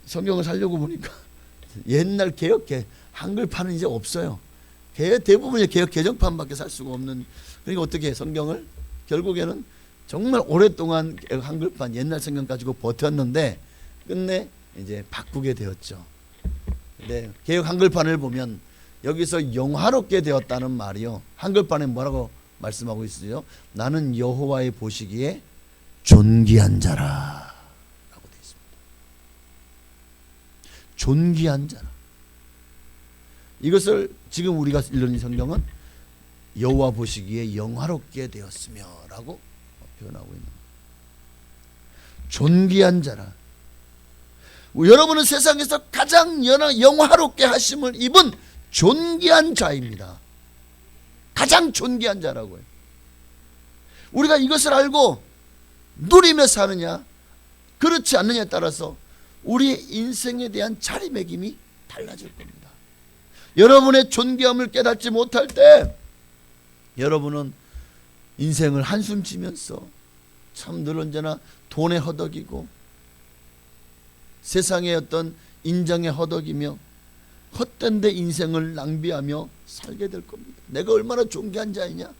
Speaker 2: 성경을 살려고 보니까 옛날 개역 한글판은 이제 없어요. 대부분의 개역 개정판밖에 살 수가 없는. 그러니까 어떻게 해, 성경을 결국에는 정말 오랫동안 한글판 옛날 성경 가지고 버텼는데 끝내 이제 바꾸게 되었죠. 근데 개역 한글판을 보면 여기서 영화롭게 되었다는 말이요, 한글판에 뭐라고 말씀하고 있어요? 나는 여호와의 보시기에 존귀한 자라 라고 되어 있습니다. 존귀한 자라. 이것을 지금 우리가 읽는 성경은 여호와 보시기에 영화롭게 되었으며 라고 표현하고 있는 거예요. 존귀한 자라. 여러분은 세상에서 가장 영화롭게 하심을 입은 존귀한 자입니다. 가장 존귀한 자라고요. 우리가 이것을 알고 누리며 사느냐 그렇지 않느냐에 따라서 우리의 인생에 대한 자리매김이 달라질 겁니다. 여러분의 존귀함을 깨닫지 못할 때 여러분은 인생을 한숨치면서 참 늘 언제나 돈에 허덕이고 세상의 어떤 인정에 허덕이며 헛된 데 인생을 낭비하며 살게 될 겁니다. 내가 얼마나 존귀한 자이냐?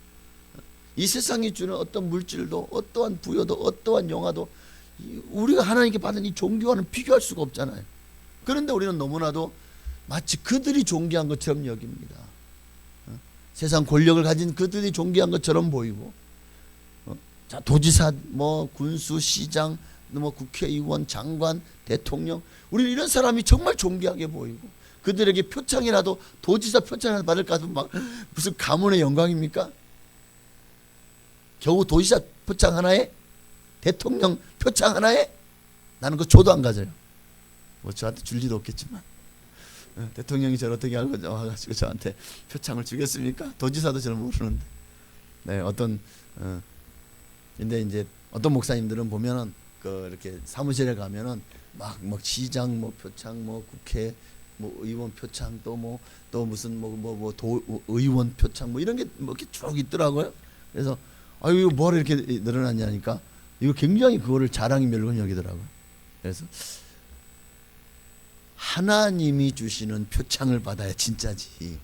Speaker 2: 이 세상이 주는 어떤 물질도, 어떠한 부여도, 어떠한 영화도 우리가 하나님께 받은 이 존귀와는 비교할 수가 없잖아요. 그런데 우리는 너무나도 마치 그들이 존귀한 것처럼 여깁니다. 세상 권력을 가진 그들이 존귀한 것처럼 보이고, 자, 도지사, 뭐 군수, 시장, 뭐 국회의원, 장관, 대통령, 우리는 이런 사람이 정말 존귀하게 보이고, 그들에게 표창이라도, 도지사 표창이라도 받을까 하면 막 무슨 가문의 영광입니까? 겨우 도지사 표창 하나에, 대통령 표창 하나에 나는 그 조도 안 가져요. 뭐 저한테 줄 일도 없겠지만 대통령이 저를 어떻게 알고 와가지고 저한테 표창을 주겠습니까? 도지사도 저를 모르는데. 네, 근데 이제 어떤 목사님들은 보면은 이렇게 사무실에 가면은 막 시장 뭐 표창, 뭐 국회 뭐 의원 표창, 또 무슨 의원 표창 뭐 이런 게 뭐 이렇게 쭉 있더라고요. 그래서 아유 이거 뭐하러 이렇게 늘어났냐니까 이거 굉장히 그거를 자랑이 멸로 여기더라고요. 그래서 하나님이 주시는 표창을 받아야 진짜지.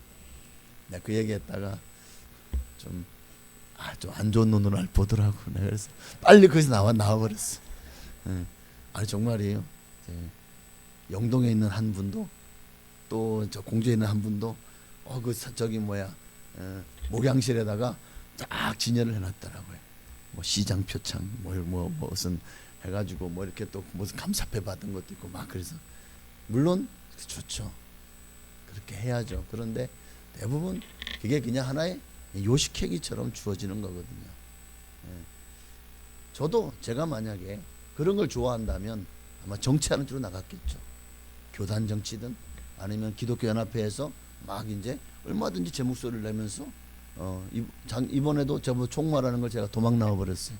Speaker 2: 내가 그 얘기했다가 좀 안 좋은 눈으로 날 보더라고. 내가 그래서 빨리 거기서 나와버렸어. 아니 정말이에요. 영동에 있는 한 분도 또 저 공주에 있는 한 분도 목양실에다가 딱 진열을 해놨더라고요. 뭐 시장 표창 무슨 해가지고 뭐 이렇게 또 무슨 감사패 받은 것도 있고 막. 그래서 물론 좋죠. 그렇게 해야죠. 그런데 대부분 그게 그냥 하나의 요식행위처럼 주어지는 거거든요. 저도 제가 만약에 그런 걸 좋아한다면 아마 정치하는 쪽으로 나갔겠죠. 교단 정치든 아니면 기독교 연합회에서 막 이제 얼마든지 제 목소리를 내면서 이번에도 저 총무하라는 걸 제가 도망 나와 버렸어요.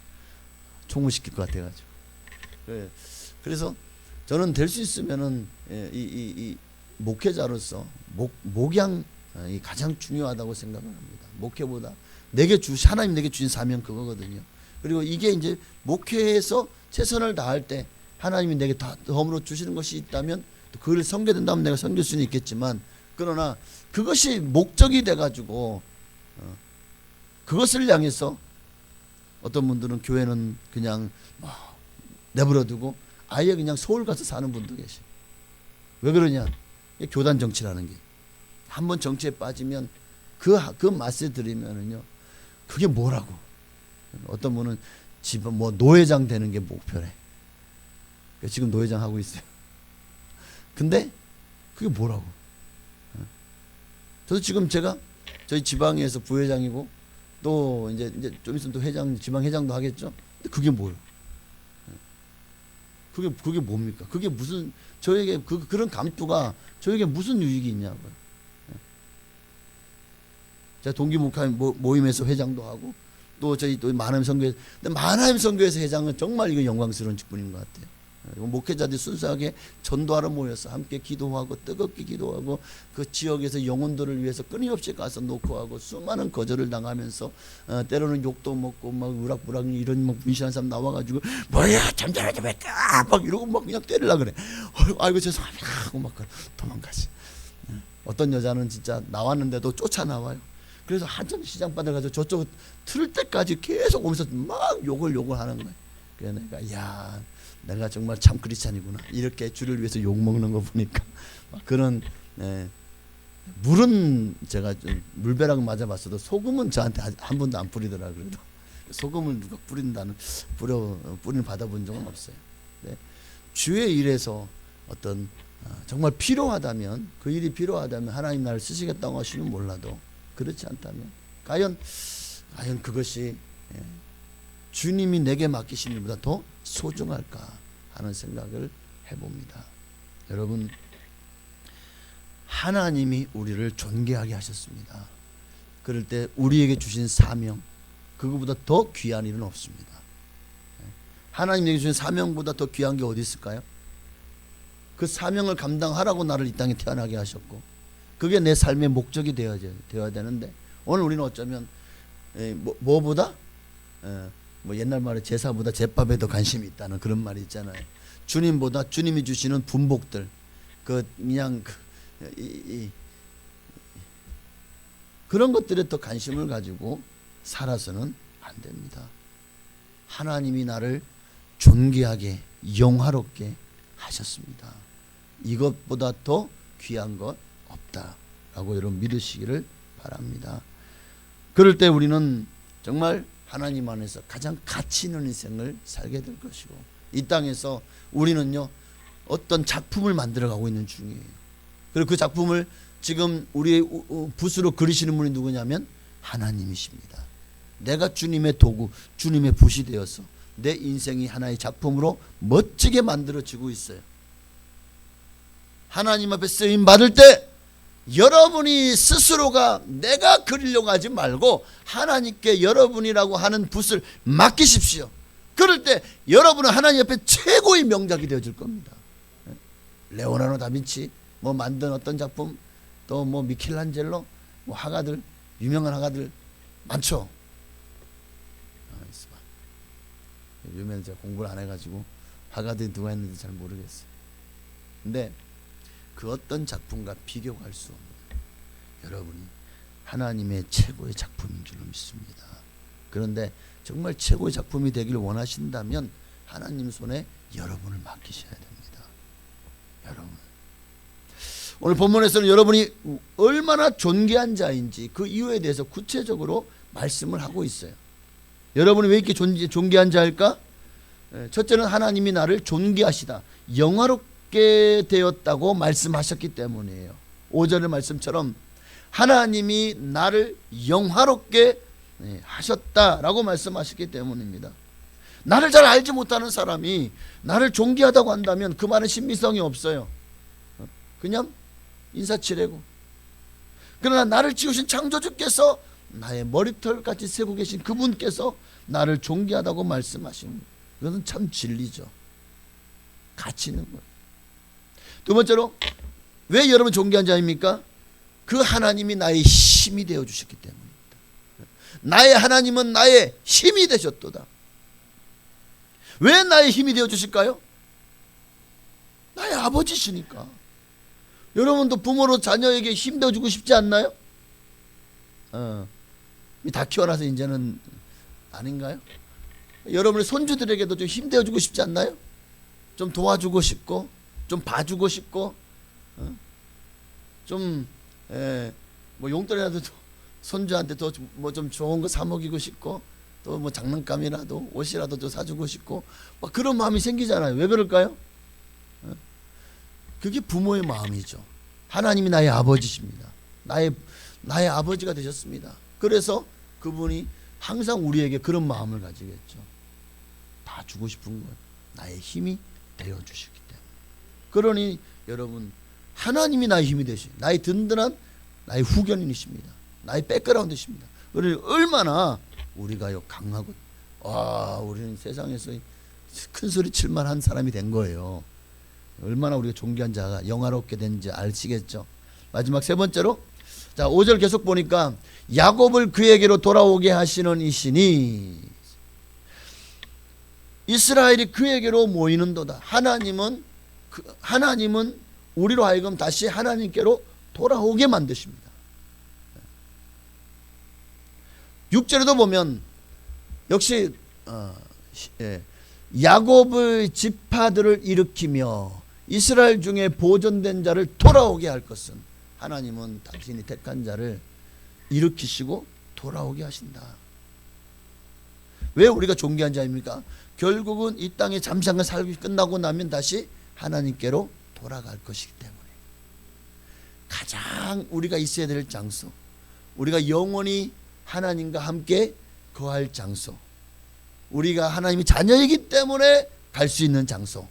Speaker 2: 총무시킬 것 같아가지고. 그래서 저는 될 수 있으면은 이 목회자로서 목양이 가장 중요하다고 생각을 합니다. 목회보다 하나님 내게 주신 사명 그거거든요. 그리고 이게 이제 목회에서 최선을 다할 때 하나님이 내게 덤으로 주시는 것이 있다면 또 그를 섬겨야 된다면 내가 섬길 수는 있겠지만, 그러나 그것이 목적이 돼가지고 그것을 향해서 어떤 분들은 교회는 그냥 내버려두고 아예 그냥 서울 가서 사는 분도 계셔. 왜 그러냐? 교단 정치라는 게 한번 정치에 빠지면 그 맛에 들이면은요 그게 뭐라고? 어떤 분은 집은 노회장 되는 게 목표래. 지금 노회장 하고 있어요. 근데 그게 뭐라고? 저도 지금 제가 저희 지방에서 부회장이고 또 이제 좀 있으면 또 지방 회장도 하겠죠. 근데 그게 뭐예요? 그게 뭡니까? 그게 무슨 저에게 그런 감투가 저에게 무슨 유익이 있냐고요. 제가 동기 목사님 모임에서 회장도 하고 또 저희 또 만화임 선교회, 근데 만화임 선교회에서 회장은 정말 이거 영광스러운 직분인 것 같아요. 목회자들이 순수하게 전도하러 모여서 함께 기도하고 뜨겁게 기도하고 그 지역에서 영혼들을 위해서 끊임없이 가서 노크하고 수많은 거절을 당하면서 때로는 욕도 먹고 막 우락부락 이런 막 분신한 사람 나와가지고 뭐야 잠자라지 왜딱 막 이러고 막 그냥 때리려 그래. 아이고 죄송합니다 하고 막 도망가지. 어떤 여자는 진짜 나왔는데도 쫓아나와요. 그래서 한참 시장바닥 가서 저쪽 틀 때까지 계속 오면서 막 욕을 하는 거예요. 그래서 내가 야 내가 정말 참 크리스찬이구나 이렇게 주를 위해서 욕 먹는 거 보니까 막 그런 물은 제가 좀 물벼락 맞아봤어도 소금은 저한테 한 번도 안 뿌리더라. 그래도 소금을 누가 뿌리는 받아본 적은 없어요. 네. 주의 일에서 어떤 정말 필요하다면 그 일이 필요하다면 하나님 나를 쓰시겠다고 하시면 몰라도 그렇지 않다면 과연 그것이 주님이 내게 맡기신 일보다 더 소중할까 하는 생각을 해봅니다. 여러분 하나님이 우리를 존귀하게 하셨습니다. 그럴 때 우리에게 주신 사명 그거보다 더 귀한 일은 없습니다. 하나님에게 주신 사명보다 더 귀한 게 어디 있을까요? 그 사명을 감당하라고 나를 이 땅에 태어나게 하셨고 그게 내 삶의 목적이 되어야 되는데 오늘 우리는 어쩌면 뭐보다 뭐 옛날 말에 제사보다 제밥에 더 관심이 있다는 그런 말이 있잖아요. 주님보다 주님이 주시는 분복들 그냥 그런 것들에 더 관심을 가지고 살아서는 안 됩니다. 하나님이 나를 존귀하게 영화롭게 하셨습니다. 이것보다 더 귀한 것 없다라고 여러분 믿으시기를 바랍니다. 그럴 때 우리는 정말 하나님 안에서 가장 가치 있는 인생을 살게 될 것이고 이 땅에서 우리는요 어떤 작품을 만들어가고 있는 중이에요. 그리고 그 작품을 지금 우리의 붓으로 그리시는 분이 누구냐면 하나님이십니다. 내가 주님의 도구 주님의 붓이 되어서 내 인생이 하나의 작품으로 멋지게 만들어지고 있어요. 하나님 앞에 쓰임 받을 때 여러분이 스스로가 내가 그리려고 하지 말고 하나님께 여러분이라고 하는 붓을 맡기십시오. 그럴 때 여러분은 하나님 앞에 최고의 명작이 되어질 겁니다. 레오나르도 다빈치 뭐 만든 어떤 작품 또 뭐 미켈란젤로 뭐 화가들 유명한 화가들 많죠. 요즘에는 제가 공부를 안 해가지고 화가들이 누가 했는지 잘 모르겠어요. 근데 그 어떤 작품과 비교가 할 수 없는 여러분이 하나님의 최고의 작품인 줄로 믿습니다. 그런데 정말 최고의 작품이 되길 원하신다면 하나님 손에 여러분을 맡기셔야 됩니다. 여러분 오늘 본문에서는 여러분이 얼마나 존귀한 자인지 그 이유에 대해서 구체적으로 말씀을 하고 있어요. 여러분이 왜 이렇게 존귀한 자일까? 첫째는 하나님이 나를 존귀하시다 영화롭게 되었다고 말씀하셨기 때문이에요. 5절의 말씀처럼 하나님이 나를 영화롭게 하셨다라고 말씀하셨기 때문입니다. 나를 잘 알지 못하는 사람이 나를 존귀하다고 한다면 그 말은 신빙성이 없어요. 그냥 인사치레고. 그러나 나를 지으신 창조주께서 나의 머리털같이 세고 계신 그분께서 나를 존귀하다고 말씀하신 그것은 참 진리죠. 가치 있는 거예요. 두 번째로 왜 여러분 존귀한 자입니까? 그 하나님이 나의 힘이 되어 주셨기 때문입니다. 나의 하나님은 나의 힘이 되셨도다. 왜 나의 힘이 되어 주실까요? 나의 아버지시니까. 여러분도 부모로 자녀에게 힘 되어 주고 싶지 않나요? 다 키워놔서 이제는 아닌가요? 여러분의 손주들에게도 좀 힘 되어 주고 싶지 않나요? 좀 도와주고 싶고 좀 봐주고 싶고 좀 뭐 용돈이라도 손주한테 더 뭐 좀 좋은 거 사 먹이고 싶고 또 뭐 장난감이라도 옷이라도 좀 사주고 싶고 막 그런 마음이 생기잖아요. 왜 그럴까요? 그게 부모의 마음이죠. 하나님이 나의 아버지십니다. 나의 아버지가 되셨습니다. 그래서 그분이 항상 우리에게 그런 마음을 가지겠죠. 다 주고 싶은 거예요. 나의 힘이 되어 주시기 때문에. 그러니 여러분, 하나님이 나의 힘이 되시, 나의 든든한 나의 후견인이십니다. 나의 백그라운드십니다. 그러니 얼마나 우리가요 강하고, 우리는 세상에서 큰 소리 칠만한 사람이 된 거예요. 얼마나 우리가 존귀한 자가 영화롭게 된지 아시겠죠? 마지막 세 번째로, 자 5절 계속 보니까 야곱을 그에게로 돌아오게 하시는 이시니, 이스라엘이 그에게로 모이는도다. 하나님은 우리로 하여금 다시 하나님께로 돌아오게 만드십니다. 6절에도 보면 역시 야곱의 지파들을 일으키며 이스라엘 중에 보존된 자를 돌아오게 할 것은, 하나님은 당신이 택한 자를 일으키시고 돌아오게 하신다. 왜 우리가 존귀한 자입니까? 결국은 이 땅에 잠시간 살기 끝나고 나면 다시 하나님께로 돌아갈 것이기 때문에, 가장 우리가 있어야 될 장소, 우리가 영원히 하나님과 함께 거할 장소, 우리가 하나님의 자녀이기 때문에 갈 수 있는 장소,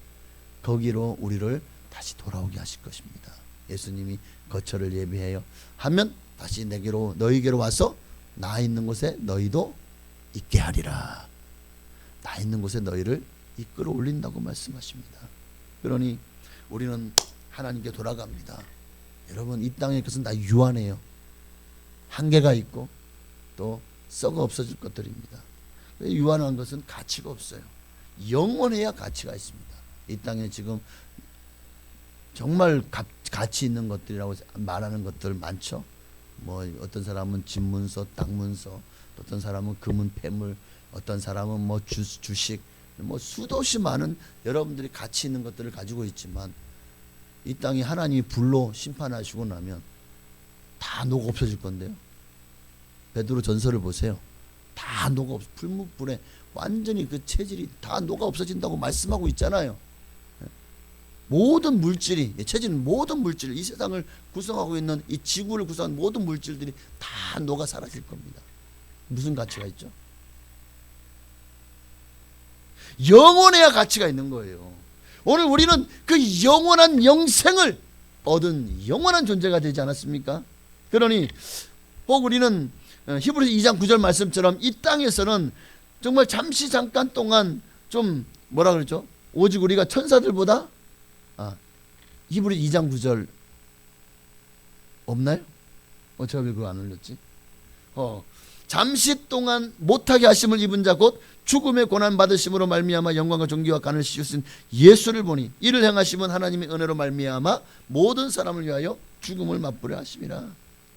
Speaker 2: 거기로 우리를 다시 돌아오게 하실 것입니다. 예수님이 거처를 예비하여 하면 다시 너희에게로 와서 나 있는 곳에 너희도 있게 하리라. 나 있는 곳에 너희를 이끌어 올린다고 말씀하십니다. 그러니 우리는 하나님께 돌아갑니다. 여러분, 이 땅의 것은 다 유한해요. 한계가 있고 또 썩어 없어질 것들입니다. 유한한 것은 가치가 없어요. 영원해야 가치가 있습니다. 이 땅에 지금 정말 가치 있는 것들이라고 말하는 것들 많죠. 뭐 어떤 사람은 집문서, 땅문서, 어떤 사람은 금은 폐물, 어떤 사람은 뭐 주식, 뭐 수도 없이 많은 여러분들이 가치 있는 것들을 가지고 있지만, 이 땅이 하나님이 불로 심판하시고 나면 다 녹아 없어질 건데요. 베드로 전서를 보세요. 다 녹아 불에 완전히 그 체질이 다 녹아 없어진다고 말씀하고 있잖아요. 모든 물질이, 체질은 모든 물질, 이 세상을 구성하고 있는 이 지구를 구성하는 모든 물질들이 다 녹아 사라질 겁니다. 무슨 가치가 있죠? 영원해야 가치가 있는 거예요. 오늘 우리는 그 영원한 영생을 얻은 영원한 존재가 되지 않았습니까? 그러니 혹 우리는 히브리서 2장 9절 말씀처럼 이 땅에서는 정말 잠시 잠깐 동안 좀 뭐라 그러죠? 오직 우리가 천사들보다, 히브리 2장 9절 없나요? 제가 왜 그거 안 올렸지? 잠시 동안 못하게 하심을 입은 자 곧 죽음의 고난 받으심으로 말미암아 영광과 존귀와 간을 씌우신 예수를 보니 이를 행하심은 하나님의 은혜로 말미암아 모든 사람을 위하여 죽음을 맛보려 하심이라.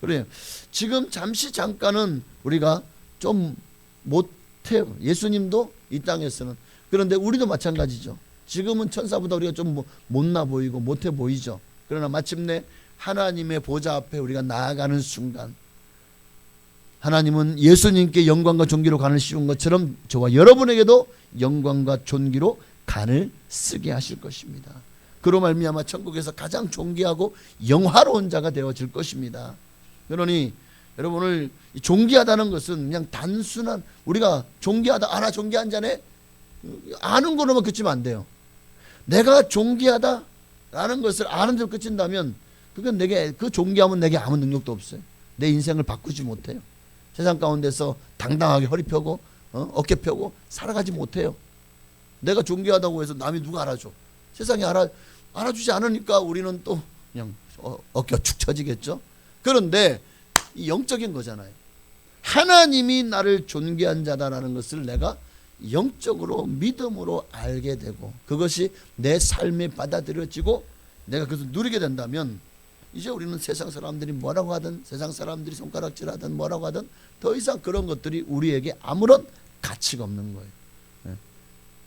Speaker 2: 그래요. 지금 잠시 잠깐은 우리가 좀 못해요. 예수님도 이 땅에서는. 그런데 우리도 마찬가지죠. 지금은 천사보다 우리가 좀 못나 보이고 못해 보이죠. 그러나 마침내 하나님의 보좌 앞에 우리가 나아가는 순간, 하나님은 예수님께 영광과 존귀로 간을 씌운 것처럼 저와 여러분에게도 영광과 존귀로 간을 쓰게 하실 것입니다. 그로 말미암아 천국에서 가장 존귀하고 영화로운 자가 되어질 것입니다. 그러니 여러분, 오늘 존귀하다는 것은 그냥 단순한, 우리가 존귀하다, 나 존귀한 자네, 아는 거로만 그치면 안 돼요. 내가 존귀하다라는 것을 아는 대로 그친다면 그건 그 존귀함은 내게 아무 능력도 없어요. 내 인생을 바꾸지 못해요. 세상 가운데서 당당하게 허리 펴고 어깨 펴고 살아가지 못해요. 내가 존귀하다고 해서 남이 누가 알아줘? 세상이 알아주지 않으니까 우리는 또 그냥 어깨가 축 처지겠죠. 그런데 이 영적인 거잖아요. 하나님이 나를 존귀한 자다라는 것을 내가 영적으로 믿음으로 알게 되고, 그것이 내 삶에 받아들여지고 내가 그것을 누리게 된다면, 이제 우리는 세상 사람들이 뭐라고 하든, 세상 사람들이 손가락질하든 뭐라고 하든 더 이상 그런 것들이 우리에게 아무런 가치가 없는 거예요.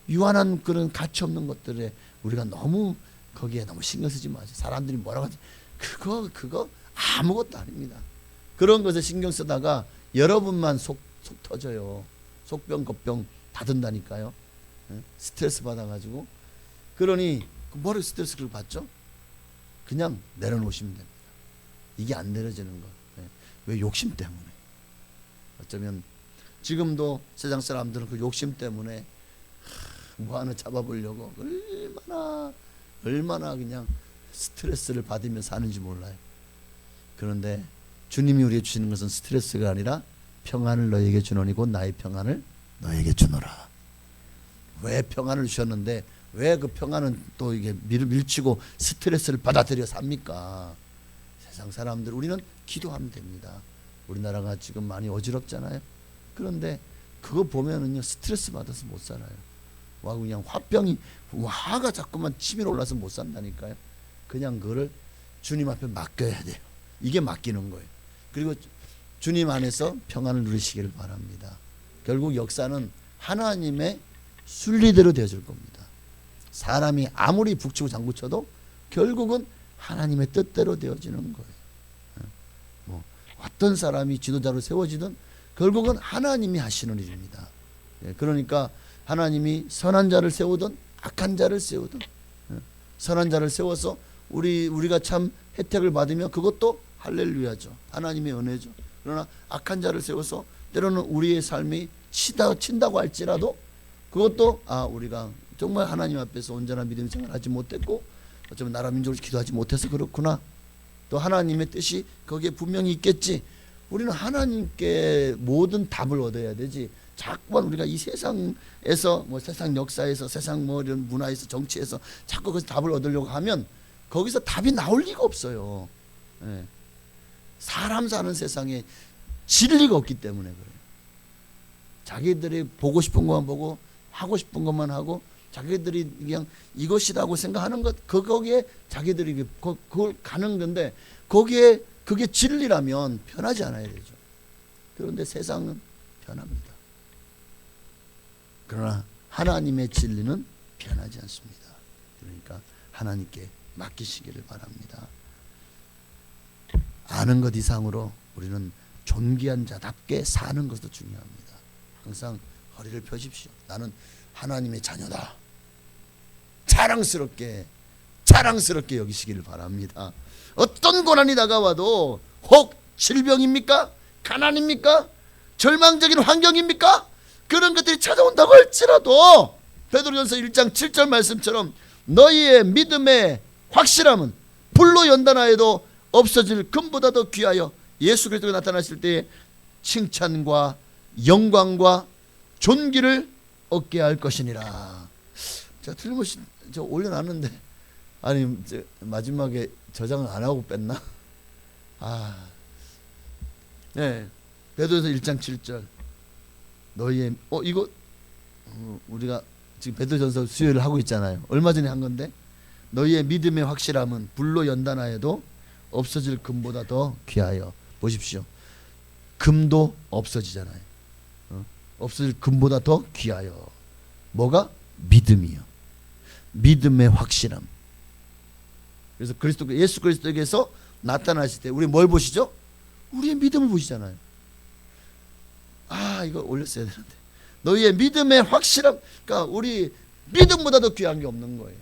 Speaker 2: 유한한 그런 가치 없는 것들에 우리가 너무 거기에 너무 신경 쓰지 마세요. 사람들이 뭐라고 하든 그거 아무것도 아닙니다. 그런 것에 신경 쓰다가 여러분만 속 터져요. 속병 겁병 다 든다니까요. 스트레스 받아가지고. 그러니 뭐를 스트레스를 받죠? 그냥 내려놓으시면 됩니다. 이게 안 내려지는 거. 왜? 욕심 때문에. 어쩌면 지금도 세상 사람들은 그 욕심 때문에 뭐 하나 잡아보려고 얼마나 그냥 스트레스를 받으며 사는지 몰라요. 그런데 주님이 우리에게 주시는 것은 스트레스가 아니라 평안을 너에게 주노니 곧 나의 평안을 너에게 주노라. 왜 평안을 주셨는데 왜 그 평안은 또 이게 밀치고 스트레스를 받아들여 삽니까? 세상 사람들, 우리는 기도하면 됩니다. 우리나라가 지금 많이 어지럽잖아요. 그런데 그거 보면은요 스트레스 받아서 못 살아요. 와 그냥 화가 자꾸만 치밀어 올라서 못 산다니까요. 그냥 그거를 주님 앞에 맡겨야 돼요. 이게 맡기는 거예요. 그리고 주님 안에서 평안을 누리시기를 바랍니다. 결국 역사는 하나님의 순리대로 되어질 겁니다. 사람이 아무리 북치고 장구쳐도 결국은 하나님의 뜻대로 되어지는 거예요. 뭐 어떤 사람이 지도자로 세워지든 결국은 하나님이 하시는 일입니다. 그러니까 하나님이 선한 자를 세우든 악한 자를 세우든 선한 자를 세워서 우리가 참 혜택을 받으면 그것도 할렐루야죠. 하나님의 은혜죠. 그러나 악한 자를 세워서 때로는 우리의 삶이 친다고 할지라도 그것도 우리가 정말 하나님 앞에서 온전한 믿음 생활하지 못했고 어쩌면 나라 민족을 기도하지 못해서 그렇구나. 또 하나님의 뜻이 거기에 분명히 있겠지. 우리는 하나님께 모든 답을 얻어야 되지. 자꾸만 우리가 이 세상에서 뭐 세상 역사에서 세상 뭐 이런 문화에서 정치에서 자꾸 그 답을 얻으려고 하면 거기서 답이 나올 리가 없어요. 예. 사람 사는 세상에 진리가 없기 때문에 그래요. 자기들이 보고 싶은 것만 보고 하고 싶은 것만 하고 자기들이 그냥 이것이라고 생각하는 것 거기에 자기들이 그걸 가는 건데 거기에 그게 진리라면 변하지 않아야 되죠. 그런데 세상은 변합니다. 그러나 하나님의 진리는 변하지 않습니다. 그러니까 하나님께 맡기시기를 바랍니다. 아는 것 이상으로 우리는 존귀한 자답게 사는 것도 중요합니다. 항상 허리를 펴십시오. 나는 하나님의 자녀다. 자랑스럽게 여기시기를 바랍니다. 어떤 고난이 다가와도 혹 질병입니까? 가난입니까? 절망적인 환경입니까? 그런 것들이 찾아온다고 할지라도 베드로전서 1장 7절 말씀처럼 너희의 믿음의 확실함은 불로 연단하여도 없어질 금보다도 귀하여 예수 그리스도가 나타나실 때에 칭찬과 영광과 존귀를 얻게 할 것이니라. 제가 틀림없이 올려놨는데 아니 마지막에 저장을 안 하고 뺐나? 네, 베드로전서 1장 7절 너희의 이거 우리가 지금 베드로전서 수요일을 하고 있잖아요. 얼마 전에 한 건데 너희의 믿음의 확실함은 불로 연단하여도 없어질 금보다 더 귀하여. 보십시오. 금도 없어지잖아요. 없어질 금보다 더 귀하여. 뭐가? 믿음이요. 믿음의 확실함. 그래서 예수 그리스도에게서 나타나실 때 우리 뭘 보시죠? 우리의 믿음을 보시잖아요. 이거 올렸어야 되는데. 너희의 믿음의 확실함. 그러니까 우리 믿음보다도 귀한 게 없는 거예요.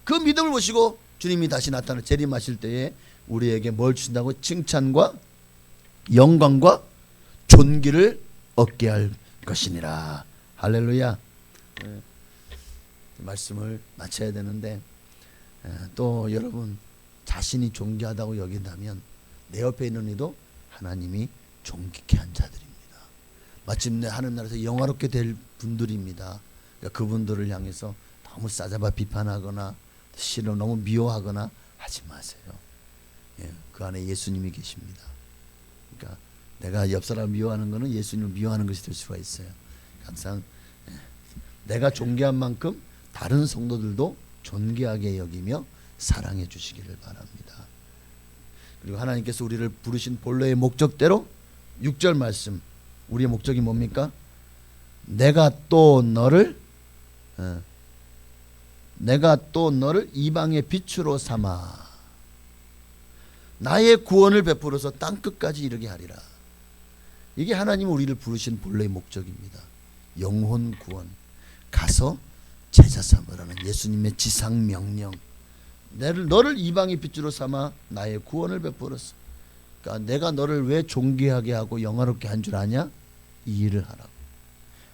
Speaker 2: 그 믿음을 보시고 주님이 다시 나타나 재림하실 때에 우리에게 뭘 주신다고? 칭찬과 영광과 존귀를 얻게 할 것이니라. 할렐루야. 말씀을 마쳐야 되는데 또 여러분 자신이 존귀하다고 여긴다면 내 옆에 있는 이도 하나님이 존귀케 한 자들입니다. 마침내 하늘 나라에서 영화롭게 될 분들입니다. 그러니까 그분들을 향해서 너무 싸잡아 비판하거나 싫어 너무 미워하거나 하지 마세요. 그 안에 예수님이 계십니다. 그러니까 내가 옆 사람 미워하는 것은 예수님을 미워하는 것이 될 수가 있어요. 항상 내가 존귀한 만큼 다른 성도들도 존귀하게 여기며 사랑해 주시기를 바랍니다. 그리고 하나님께서 우리를 부르신 본래의 목적대로 6절 말씀, 우리의 목적이 뭡니까? 내가 또 너를 이방의 빛으로 삼아 나의 구원을 베풀어서 땅끝까지 이르게 하리라. 이게 하나님 우리를 부르신 본래의 목적입니다. 영혼 구원, 가서 제자 삼으라는 예수님의 지상 명령. 너를 이방의 빛으로 삼아 나의 구원을 베풀었어. 그러니까 내가 너를 왜 존귀하게 하고 영화롭게 한 줄 아냐? 이 일을 하라고.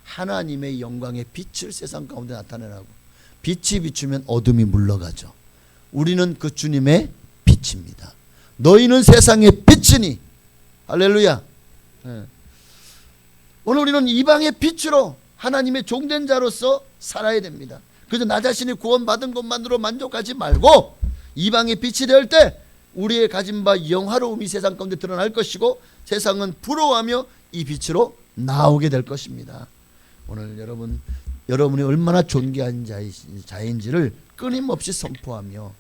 Speaker 2: 하나님의 영광의 빛을 세상 가운데 나타내라고. 빛이 비추면 어둠이 물러가죠. 우리는 그 주님의 빛입니다. 너희는 세상의 빛이니. 할렐루야. 오늘 우리는 이방의 빛으로 하나님의 종된 자로서 살아야 됩니다. 그래서 나 자신이 구원받은 것만으로 만족하지 말고 이방의 빛이 될 때 우리의 가진 바 영화로움이 세상 가운데 드러날 것이고 세상은 부러워하며 이 빛으로 나오게 될 것입니다. 오늘 여러분이 얼마나 존귀한 자인지를 끊임없이 선포하며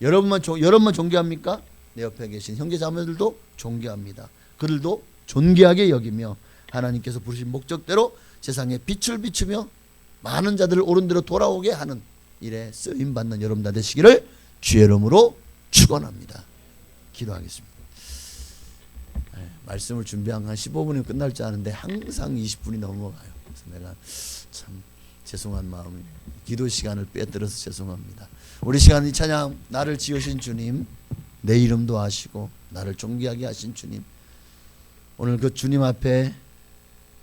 Speaker 2: 여러분만 존귀합니까? 내 옆에 계신 형제자매들도 존귀합니다. 그들도 존귀하게 여기며 하나님께서 부르신 목적대로 세상에 빛을 비추며 많은 자들을 옳은 대로 돌아오게 하는 일에 쓰임받는 여러분 다 되시기를 주의 이름으로 축원합니다. 기도하겠습니다. 말씀을 준비한 한 15분이면 끝날 줄 아는데 항상 20분이 넘어가요. 그래서 내가 참 죄송한 마음이 기도 시간을 빼들어서 죄송합니다. 우리 시간 이 찬양 나를 지으신 주님, 내 이름도 아시고 나를 존귀하게 하신 주님, 오늘 그 주님 앞에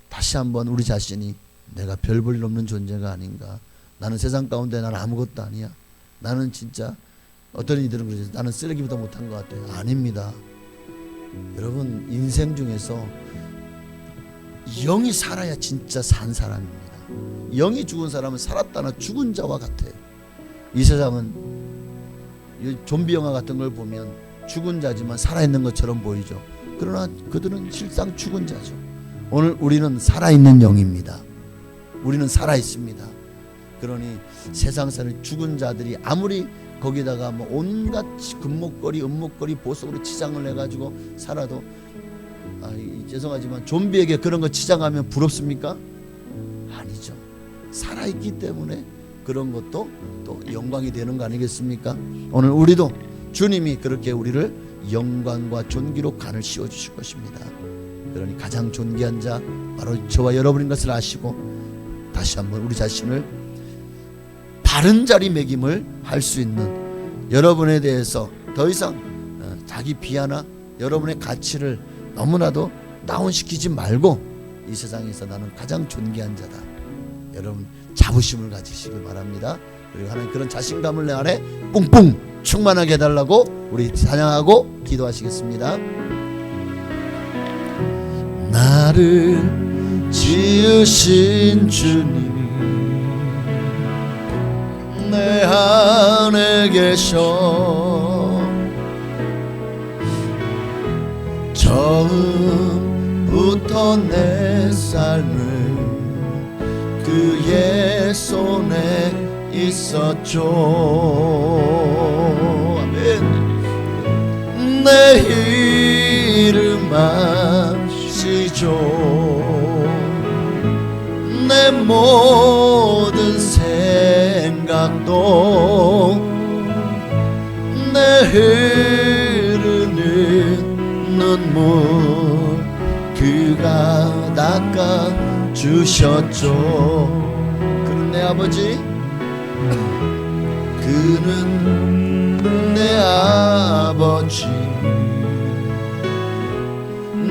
Speaker 2: 다시 한번 우리 자신이 내가 별 볼 일 없는 존재가 아닌가, 나는 세상 가운데 나는 아무것도 아니야, 나는 진짜 어떤 이들은 그러죠. 나는 쓰레기보다 못한 것 같아요. 아닙니다. 여러분 인생 중에서 영이 살아야 진짜 산 사람입니다. 영이 죽은 사람은 살았다나 죽은 자와 같아요. 이 세상은 좀비 영화 같은 걸 보면 죽은 자지만 살아있는 것처럼 보이죠. 그러나 그들은 실상 죽은 자죠. 오늘 우리는 살아있는 영입니다. 우리는 살아있습니다. 그러니 세상 사는 죽은 자들이 아무리 거기다가 뭐 온갖 금목걸이 은목걸이 보석으로 치장을 해가지고 살아도 죄송하지만 좀비에게 그런 거 치장하면 부럽습니까? 아니죠. 살아있기 때문에 그런 것도 또 영광이 되는 거 아니겠습니까? 오늘 우리도 주님이 그렇게 우리를 영광과 존귀로 간을 씌워주실 것입니다. 그러니 가장 존귀한 자 바로 저와 여러분인 것을 아시고 다시 한번 우리 자신을 바른 자리매김을 할 수 있는, 여러분에 대해서 더 이상 자기 비하나 여러분의 가치를 너무나도 다운시키지 말고 이 세상에서 나는 가장 존귀한 자다, 여러분 자부심을 가지시길 바랍니다. 그리고 하나님 그런 자신감을 내 안에 뿡뿡 충만하게 해달라고 우리 찬양하고 기도하시겠습니다. 나를 지으신 주님이 내 안에 계셔 처음부터 내 삶을 그의 손에 있었죠. 아멘. 내 이름 아시죠. 내 모든 생각도 내 흐르는 눈물 그가 닦아 주셨죠. 그는 내 아버지, 그는 내 아버지,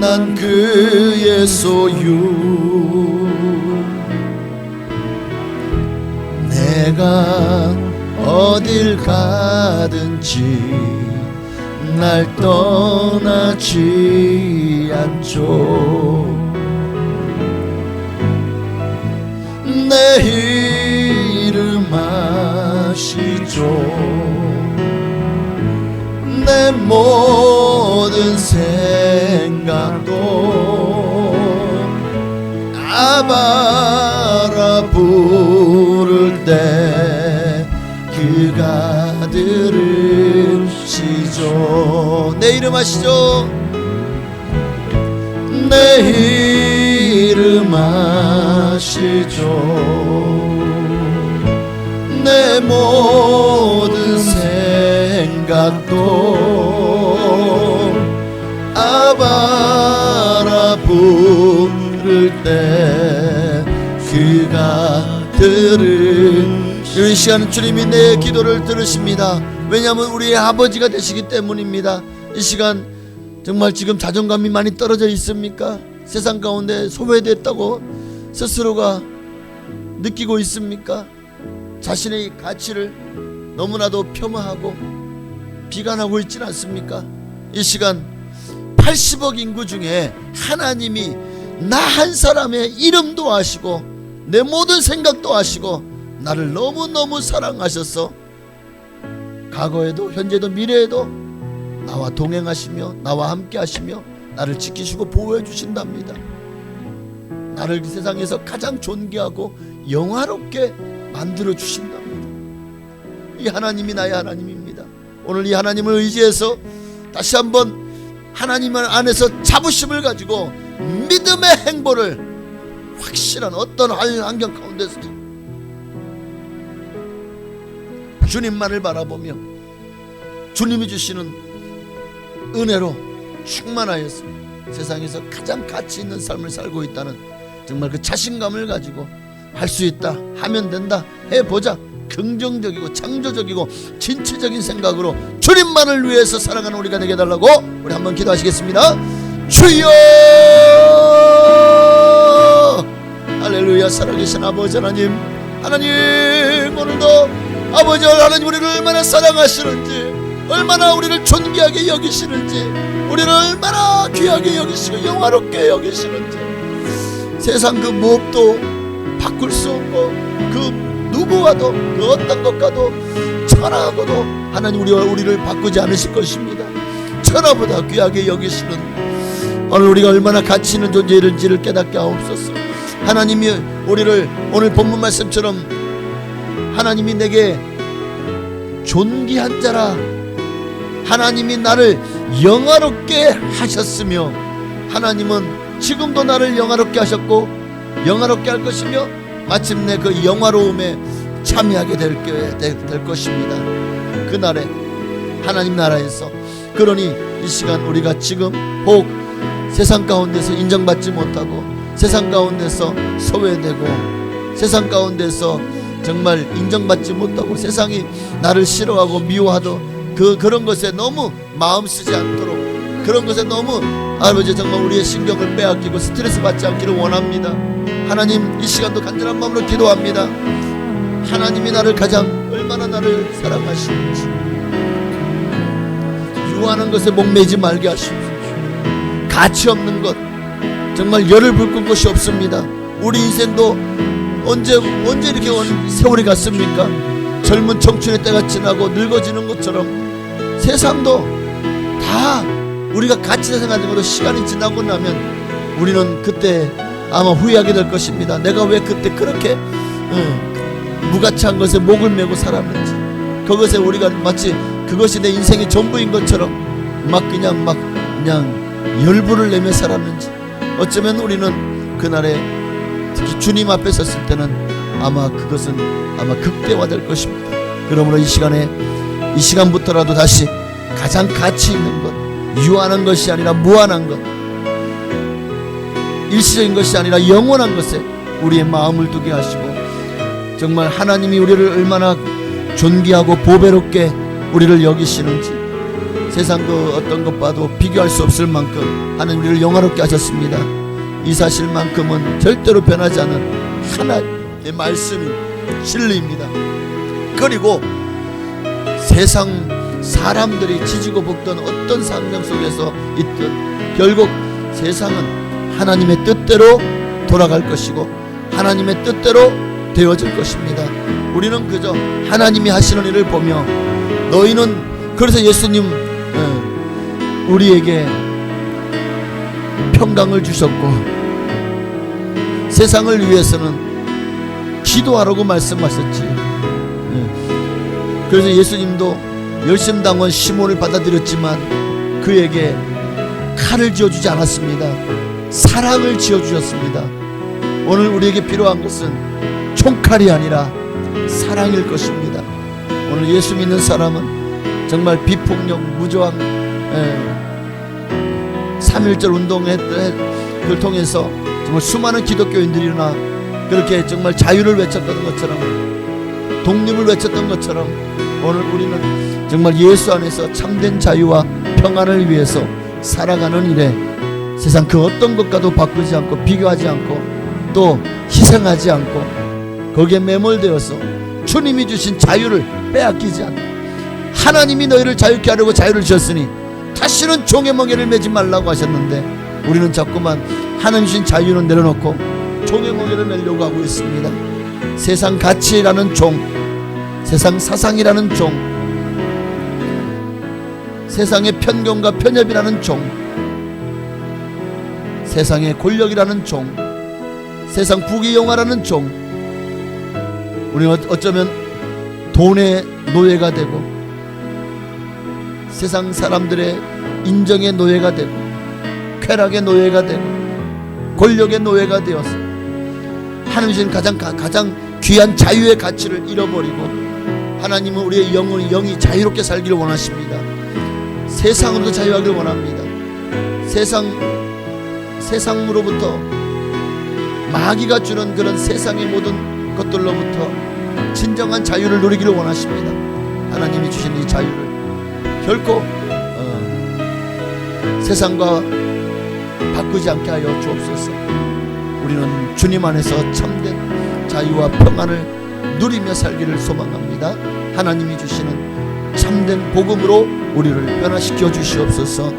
Speaker 2: 난 그의 소유. 내가 어딜 가든지 날 떠나지 않죠. 내 이름 아시죠. 내 모든 생각도 아바라 부를 때 그가 들으시죠. 내 이름 아시죠. 내 이름 아시죠. 내 모든 생각도 아바라 부를 때 그가 이 시간은 주님이 내 기도를 들으십니다. 왜냐하면 우리의 아버지가 되시기 때문입니다. 이 시간 정말 지금 자존감이 많이 떨어져 있습니까? 세상 가운데 소외됐다고 스스로가 느끼고 있습니까? 자신의 가치를 너무나도 폄하하고 비관하고 있지는 않습니까? 이 시간 80억 인구 중에 하나님이 나 한 사람의 이름도 아시고 내 모든 생각도 아시고 나를 너무너무 사랑하셔서 과거에도 현재도 미래에도 나와 동행하시며 나와 함께 하시며 나를 지키시고 보호해 주신답니다. 나를 이 세상에서 가장 존귀하고 영화롭게 만들어 주신답니다. 이 하나님이 나의 하나님입니다. 오늘 이 하나님을 의지해서 다시 한번 하나님 안에서 자부심을 가지고 믿음의 행보를 확실한 어떤 환경 가운데서도 주님만을 바라보며 주님이 주시는 은혜로 충만하여서 세상에서 가장 가치 있는 삶을 살고 있다는 정말 그 자신감을 가지고 할 수 있다, 하면 된다, 해보자, 긍정적이고 창조적이고 진취적인 생각으로 주님만을 위해서 살아가는 우리가 되게 해달라고 우리 한번 기도하시겠습니다. 주여, 할렐루야. 살아계신 아버지 하나님, 하나님 오늘도 아버지 하나님 우리를 얼마나 사랑하시는지, 얼마나 우리를 존귀하게 여기시는지, 우리를 얼마나 귀하게 여기시고 영화롭게 여기시는지, 세상 그 무엇도 바꿀 수 없고 그 누구와도 그 어떤 것과도 천하하고도 하나님 우리를 바꾸지 않으실 것입니다. 천하보다 귀하게 여기시는 오늘 우리가 얼마나 가치 있는 존재인지를 깨닫게 하옵소서. 하나님이 우리를 오늘 본문 말씀처럼 하나님이 내게 존귀한 자라, 하나님이 나를 영화롭게 하셨으며 하나님은 지금도 나를 영화롭게 하셨고 영화롭게 할 것이며 마침내 그 영화로움에 참여하게 될 것입니다. 그날에 하나님 나라에서. 그러니 이 시간 우리가 지금 혹 세상 가운데서 인정받지 못하고 세상 가운데서 소외되고 세상 가운데서 정말 인정받지 못하고 세상이 나를 싫어하고 미워하도 그런 것에 너무 마음 쓰지 않도록, 그런 것에 너무 아버지 정말 우리의 신경을 빼앗기고 스트레스 받지 않기를 원합니다. 하나님 이 시간도 간절한 마음으로 기도합니다. 하나님이 나를 가장 얼마나 나를 사랑하시는지, 유한한 것에 목매지 말게 하십시오. 가치 없는 것, 정말 열을 불끈 것이 없습니다. 우리 인생도 언제 이렇게 세월이 갔습니까? 젊은 청춘의 때가 지나고 늙어지는 것처럼 세상도 다 우리가 같이 생각하는 것도 시간이 지나고 나면 우리는 그때 아마 후회하게 될 것입니다. 내가 왜 그때 그렇게 무가치한 것에 목을 메고 살았는지, 그것에 우리가 마치 그것이 내 인생의 전부인 것처럼 그냥 열불을 내며 살았는지, 어쩌면 우리는 그날에 특히 주님 앞에 섰을 때는 아마 그것은 극대화될 것입니다. 그러므로 이 시간부터라도 다시 가장 가치 있는 것, 유한한 것이 아니라 무한한 것, 일시적인 것이 아니라 영원한 것에 우리의 마음을 두게 하시고, 정말 하나님이 우리를 얼마나 존귀하고 보배롭게 우리를 여기시는지 세상 그 어떤 것과도 비교할 수 없을 만큼 하나님 우리를 영화롭게 하셨습니다. 이 사실만큼은 절대로 변하지 않은 하나님의 말씀이 진리입니다. 그리고 세상 사람들이 지지고 볶던 어떤 상황 속에서 있든 결국 세상은 하나님의 뜻대로 돌아갈 것이고 하나님의 뜻대로 되어질 것입니다. 우리는 그저 하나님이 하시는 일을 보며 너희는, 그래서 예수님 우리에게 평강을 주셨고 세상을 위해서는 기도하라고 말씀하셨지. 그래서 예수님도 열심당원 시몬을 받아들였지만 그에게 칼을 쥐어주지 않았습니다. 사랑을 쥐어주셨습니다. 오늘 우리에게 필요한 것은 총칼이 아니라 사랑일 것입니다. 오늘 예수 믿는 사람은 정말 비폭력, 무저항 3.1절 운동을 통해서 정말 수많은 기독교인들이나 그렇게 정말 자유를 외쳤던 것처럼, 독립을 외쳤던 것처럼 오늘 우리는 정말 예수 안에서 참된 자유와 평안을 위해서 살아가는 일에 세상 그 어떤 것과도 바꾸지 않고 비교하지 않고 또 희생하지 않고 거기에 매몰되어서 주님이 주신 자유를 빼앗기지 않고, 하나님이 너희를 자유케 하려고 자유를 주셨으니 다시는 종의 멍에를 매지 말라고 하셨는데, 우리는 자꾸만 하나님 주신 자유는 내려놓고 종의 멍에를 매려고 하고 있습니다. 세상 가치라는 종, 세상 사상이라는 종, 세상의 편견과 편협이라는 종, 세상의 권력이라는 종, 세상 부귀영화라는 종, 우리는 어쩌면 돈의 노예가 되고 세상 사람들의 인정의 노예가 되고 쾌락의 노예가 되고 권력의 노예가 되어서 하나님 주신 가장 귀한 자유의 가치를 잃어버리고, 하나님은 우리의 영이 자유롭게 살기를 원하십니다. 세상으로도 자유하기를 원합니다. 세상으로부터, 마귀가 주는 그런 세상의 모든 것들로부터 진정한 자유를 누리기를 원하십니다. 하나님이 주신 이 자유를 결코 세상과 바꾸지 않게 하여 주옵소서. 우리는 주님 안에서 참된 자유와 평안을 누리며 살기를 소망합니다. 하나님이 주시는 참된 복음으로 우리를 변화시켜 주시옵소서.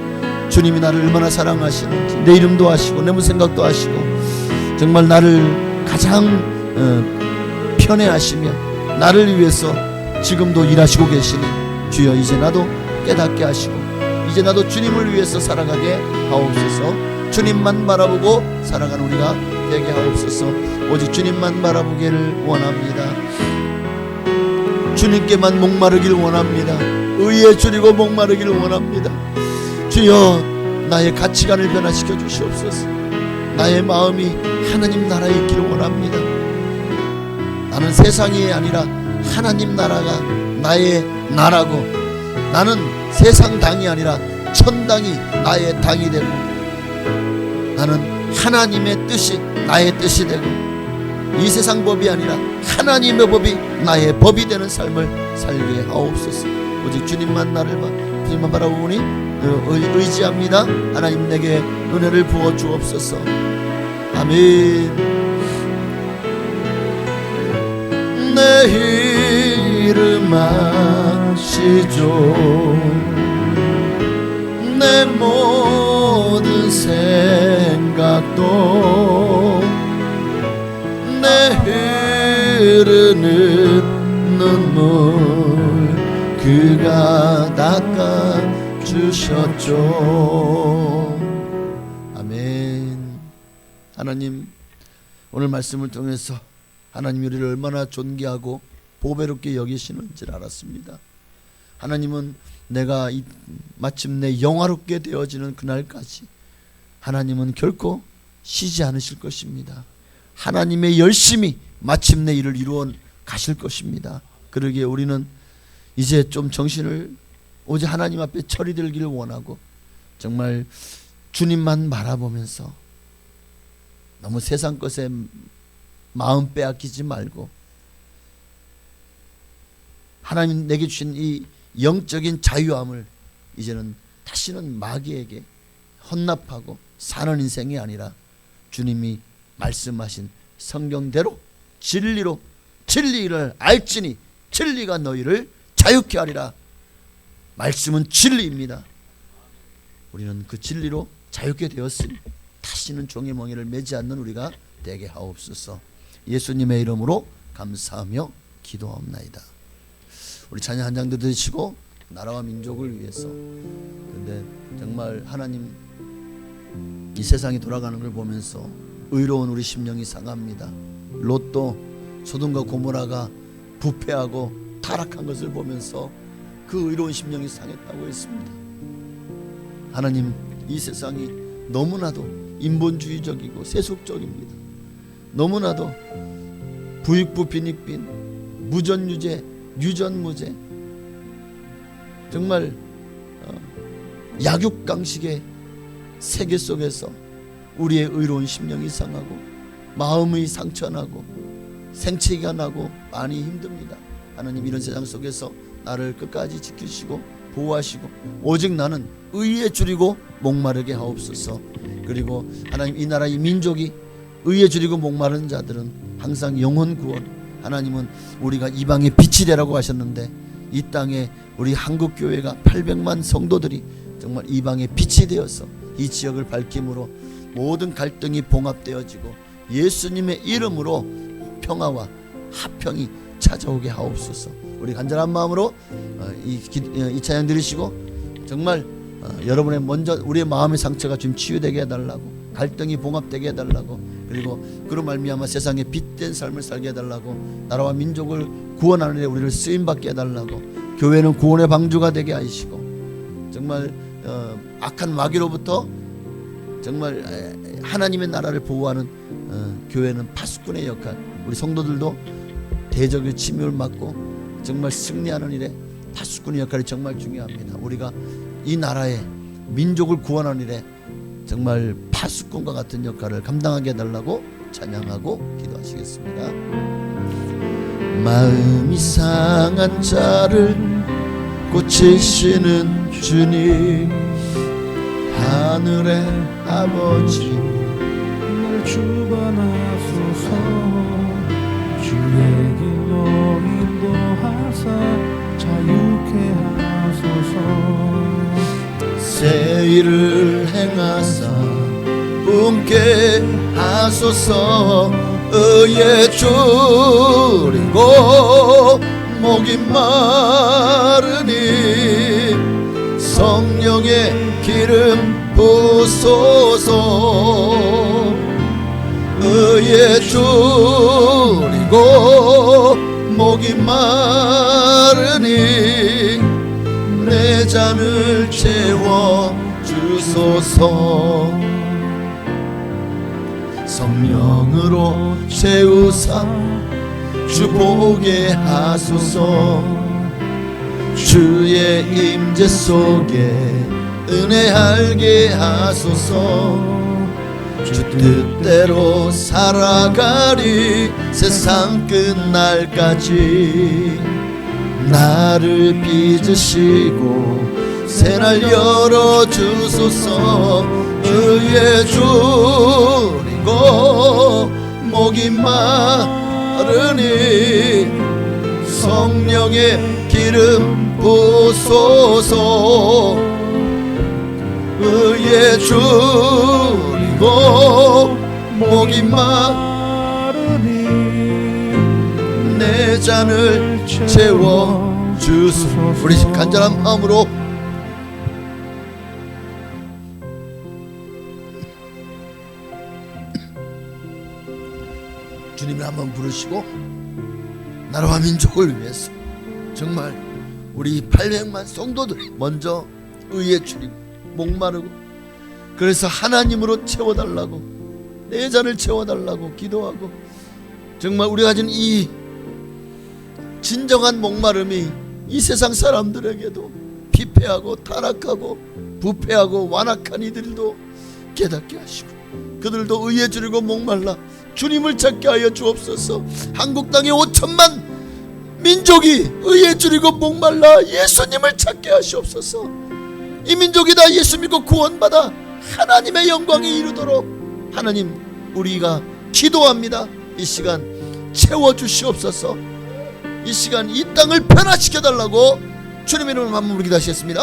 Speaker 2: 주님이 나를 얼마나 사랑하시는지, 내 이름도 아시고 내 생각도 아시고 정말 나를 가장 편애하시며 나를 위해서 지금도 일하시고 계시니 주여, 이제 나도 깨닫게 하시고 이제 나도 주님을 위해서 살아가게 하옵소서. 주님만 바라보고 살아가는 우리가 되게 하옵소서. 오직 주님만 바라보기를 원합니다. 주님께만 목마르기를 원합니다. 의에 줄이고 목마르기를 원합니다. 주여, 나의 가치관을 변화시켜 주시옵소서. 나의 마음이 하나님 나라에 있기를 원합니다. 나는 세상이 아니라 하나님 나라가 나의 나라고, 나는 세상 당이 아니라 천당이 나의 당이 되고, 나는 하나님의 뜻이 나의 뜻이 되고, 이 세상 법이 아니라 하나님의 법이 나의 법이 되는 삶을 살게 하옵소서. 오직 주님만 주님만 바라보니 의지합니다. 하나님 내게 은혜를 부어 주옵소서. 아멘. 내 이름 아시죠. 내 모든 생각도 내 흐르는 눈물 그가 닦아주셨죠. 아멘. 하나님, 오늘 말씀을 통해서 하나님이 우리를 얼마나 존귀하고 보배롭게 여기시는지를 알았습니다. 하나님은 내가 마침내 영화롭게 되어지는 그날까지 하나님은 결코 쉬지 않으실 것입니다. 하나님의 열심히 마침내 이를 이루어 가실 것입니다. 그러기에 우리는 이제 좀 정신을 오직 하나님 앞에 처리되기를 원하고, 정말 주님만 바라보면서 너무 세상 것에 마음 빼앗기지 말고, 하나님 내게 주신 이 영적인 자유함을 이제는 다시는 마귀에게 헌납하고 사는 인생이 아니라 주님이 말씀하신 성경대로 진리로 진리를 알지니 진리가 너희를 자유케 하리라. 말씀은 진리입니다. 우리는 그 진리로 자유케 되었으니 다시는 종의 멍에를 매지 않는 우리가 되게 하옵소서. 예수님의 이름으로 감사하며 기도하옵나이다. 우리 찬양 한 장 더 드시고 나라와 민족을 위해서. 그런데 정말 하나님, 이 세상이 돌아가는 걸 보면서 의로운 우리 심령이 상합니다. 롯도 소돔과 고모라가 부패하고 타락한 것을 보면서 그 의로운 심령이 상했다고 했습니다. 하나님, 이 세상이 너무나도 인본주의적이고 세속적입니다. 너무나도 부익부 빈익빈, 무전유죄, 유전무죄, 정말 약육강식의 세계 속에서 우리의 의로운 심령이 상하고 마음의 상처나고 생채기가 나고 많이 힘듭니다. 하나님, 이런 세상 속에서 나를 끝까지 지키시고 보호하시고 오직 나는 의에 줄이고 목마르게 하옵소서. 그리고 하나님, 이 나라 이 민족이 의에 줄이고 목마른 자들은 항상 영혼 구원, 하나님은 우리가 이방의 빛이 되라고 하셨는데 이 땅에 우리 한국교회가 800만 성도들이 정말 이방의 빛이 되어서 이 지역을 밝힘으로 모든 갈등이 봉합되어지고 예수님의 이름으로 평화와 화평이 찾아오게 하옵소서. 우리 간절한 마음으로 이 찬양 드리시고 정말 여러분의 먼저 우리의 마음의 상처가 좀 치유되게 해달라고, 갈등이 봉합되게 해달라고, 그리고 그로 말미암아 세상에 빛된 삶을 살게 해달라고, 나라와 민족을 구원하는 데 우리를 쓰임받게 해달라고, 교회는 구원의 방주가 되게 하시고 정말 악한 마귀로부터 정말 하나님의 나라를 보호하는 교회는 파수꾼의 역할, 우리 성도들도 대적의 침입을 막고 정말 승리하는 일에 파수꾼의 역할이 정말 중요합니다. 우리가 이 나라의 민족을 구원하는 일에 정말 파수꾼과 같은 역할을 감당하게 해달라고 찬양하고 기도하시겠습니다. 마음이 상한 자를 고치시는 주님, 하늘의 아버지
Speaker 3: 날 주관하소서. 주의 길로 인도하사 자유케 하소서.
Speaker 2: 새 일을 행하사 품게 하소서. 의에 줄이고 목이 마르니 성령의 기름 부소서. 의에 줄이고 목이 마르니 내 잔을 채워 주소서. 성령으로 채우사 주 보게 하소서. 주의 임재 속에 은혜 알게 하소서. 주 뜻대로 살아가리 세상 끝날까지. 나를 빚으시고 새날 열어주소서. 의에 줄이고 목이 마르니 성령의 기름 부소서. 의에 줄이고 목이 마르니 내 잔을 채워 주소서. 우리 간절한 마음으로 주님을 한번 부르시고 나라와 민족을 위해서 정말 우리 800만 성도들 먼저 의에 줄이고 목마르고 그래서 하나님으로 채워달라고, 내 잔을 채워달라고 기도하고, 정말 우리가 가진 이 진정한 목마름이 이 세상 사람들에게도 피폐하고 타락하고 부패하고 완악한 이들도 깨닫게 하시고 그들도 의에 줄이고 목말라 주님을 찾게 하여 주옵소서. 한국 땅에 5천만 민족이 의에 줄이고 목말라 예수님을 찾게 하시옵소서. 이 민족이 다 예수 믿고 구원받아 하나님의 영광에 이르도록 하나님 우리가 기도합니다. 이 시간 채워주시옵소서. 이 시간 이 땅을 변화시켜 달라고 주님의 이름으로 한번 부르기 하시겠습니다.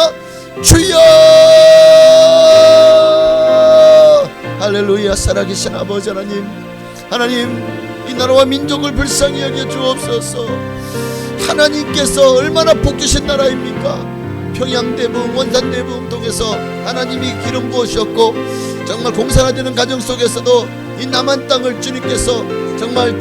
Speaker 2: 주여 할렐루야. 살아계신 아버지 하나님, 하나님 이 나라와 민족을 불쌍히 여겨 주옵소서. 하나님께서 얼마나 복 주신 나라입니까? 평양대부흥 원산대부흥 통해서 하나님이 기름 부으셨고 정말 공산화되는 가정 속에서도 이 남한 땅을 주님께서 정말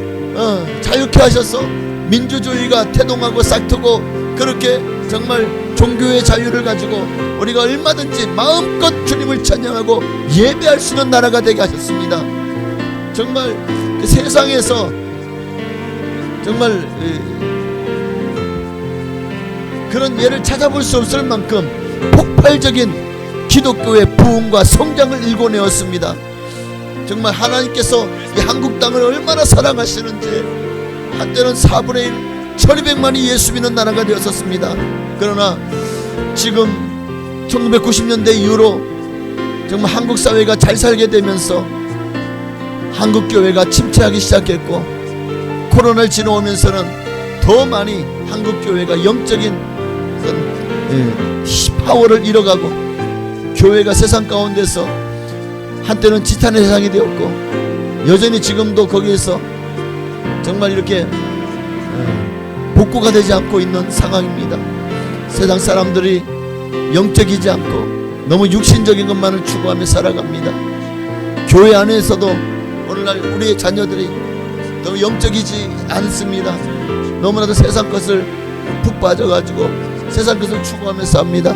Speaker 2: 자유케 하셔서 민주주의가 태동하고 싹트고 그렇게 정말 종교의 자유를 가지고 우리가 얼마든지 마음껏 주님을 찬양하고 예배할 수 있는 나라가 되게 하셨습니다. 정말 그 세상에서 정말 그런 예를 찾아볼 수 없을 만큼 폭발적인 기독교의 부흥과 성장을 일궈내었습니다. 정말 하나님께서 이 한국 땅을 얼마나 사랑하시는지 한때는 4분의 1 1200만이 예수 믿는 나라가 되었었습니다. 그러나 지금 1990년대 이후로 정말 한국 사회가 잘 살게 되면서 한국 교회가 침체하기 시작했고 코로나를 지나오면서는 더 많이 한국교회가 영적인 파워를 잃어가고 교회가 세상 가운데서 한때는 지탄의 세상이 되었고 여전히 지금도 거기에서 정말 이렇게 복구가 되지 않고 있는 상황입니다. 세상 사람들이 영적이지 않고 너무 육신적인 것만을 추구하며 살아갑니다. 교회 안에서도 오늘날 우리의 자녀들이 너무 영적이지 않습니다. 너무나도 세상 것을 푹 빠져가지고 세상 것을 추구하며 삽니다.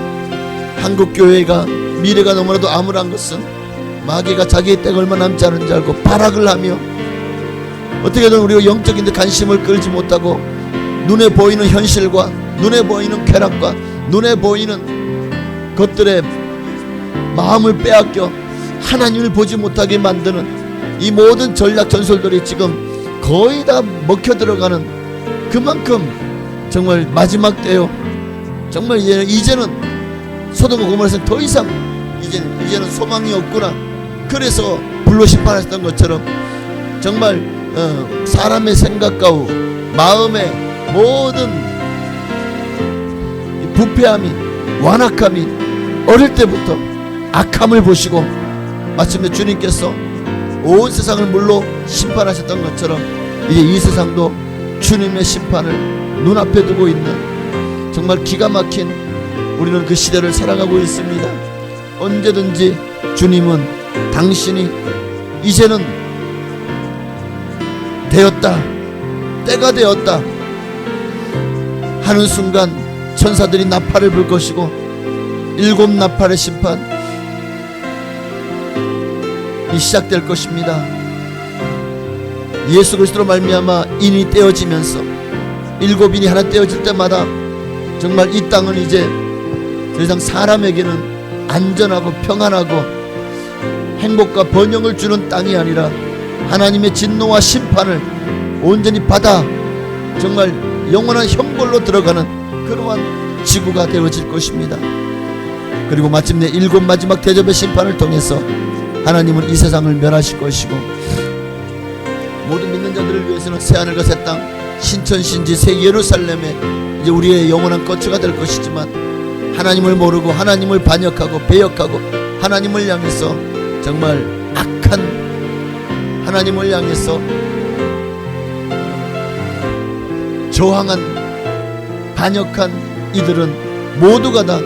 Speaker 2: 한국교회가 미래가 너무나도 암울한 것은 마귀가 자기의 때가 얼마 남지 않은 줄 알고 발악을 하며 어떻게든 우리가 영적인 데 관심을 끌지 못하고 눈에 보이는 현실과 눈에 보이는 쾌락과 눈에 보이는 것들에 마음을 빼앗겨 하나님을 보지 못하게 만드는 이 모든 전략 전술들이 지금 거의 다 먹혀 들어가는 그만큼 정말 마지막 때요. 정말 이제는 소돔과 고모라에서 더 이상 이제는 소망이 없구나. 그래서 불로 심판하셨던 것처럼 정말 사람의 생각과 마음의 모든 부패함이 완악함이 어릴 때부터 악함을 보시고 마침내 주님께서 온 세상을 물로 심판하셨던 것처럼 이제 이 세상도 주님의 심판을 눈앞에 두고 있는 정말 기가 막힌 우리는 그 시대를 살아가고 있습니다. 언제든지 주님은 당신이 이제는 되었다, 때가 되었다 하는 순간 천사들이 나팔을 불 것이고 7 나팔의 심판이 시작될 것입니다. 예수 그리스도로 말미암아 인이 떼어지면서 7인이 하나 떼어질 때마다 정말 이 땅은 이제 더 이상 사람에게는 안전하고 평안하고 행복과 번영을 주는 땅이 아니라 하나님의 진노와 심판을 온전히 받아 정말 영원한 형벌로 들어가는 그러한 지구가 되어질 것입니다. 그리고 마침내 7 마지막 대접의 심판을 통해서 하나님은 이 세상을 멸하실 것이고 모든 믿는 자들을 위해서는 새하늘과 새 땅 신천신지 새 예루살렘에 이제 우리의 영원한 거처가 될 것이지만 하나님을 모르고 하나님을 반역하고 배역하고 하나님을 향해서 정말 악한 하나님을 향해서 저항한 반역한 이들은 모두가 다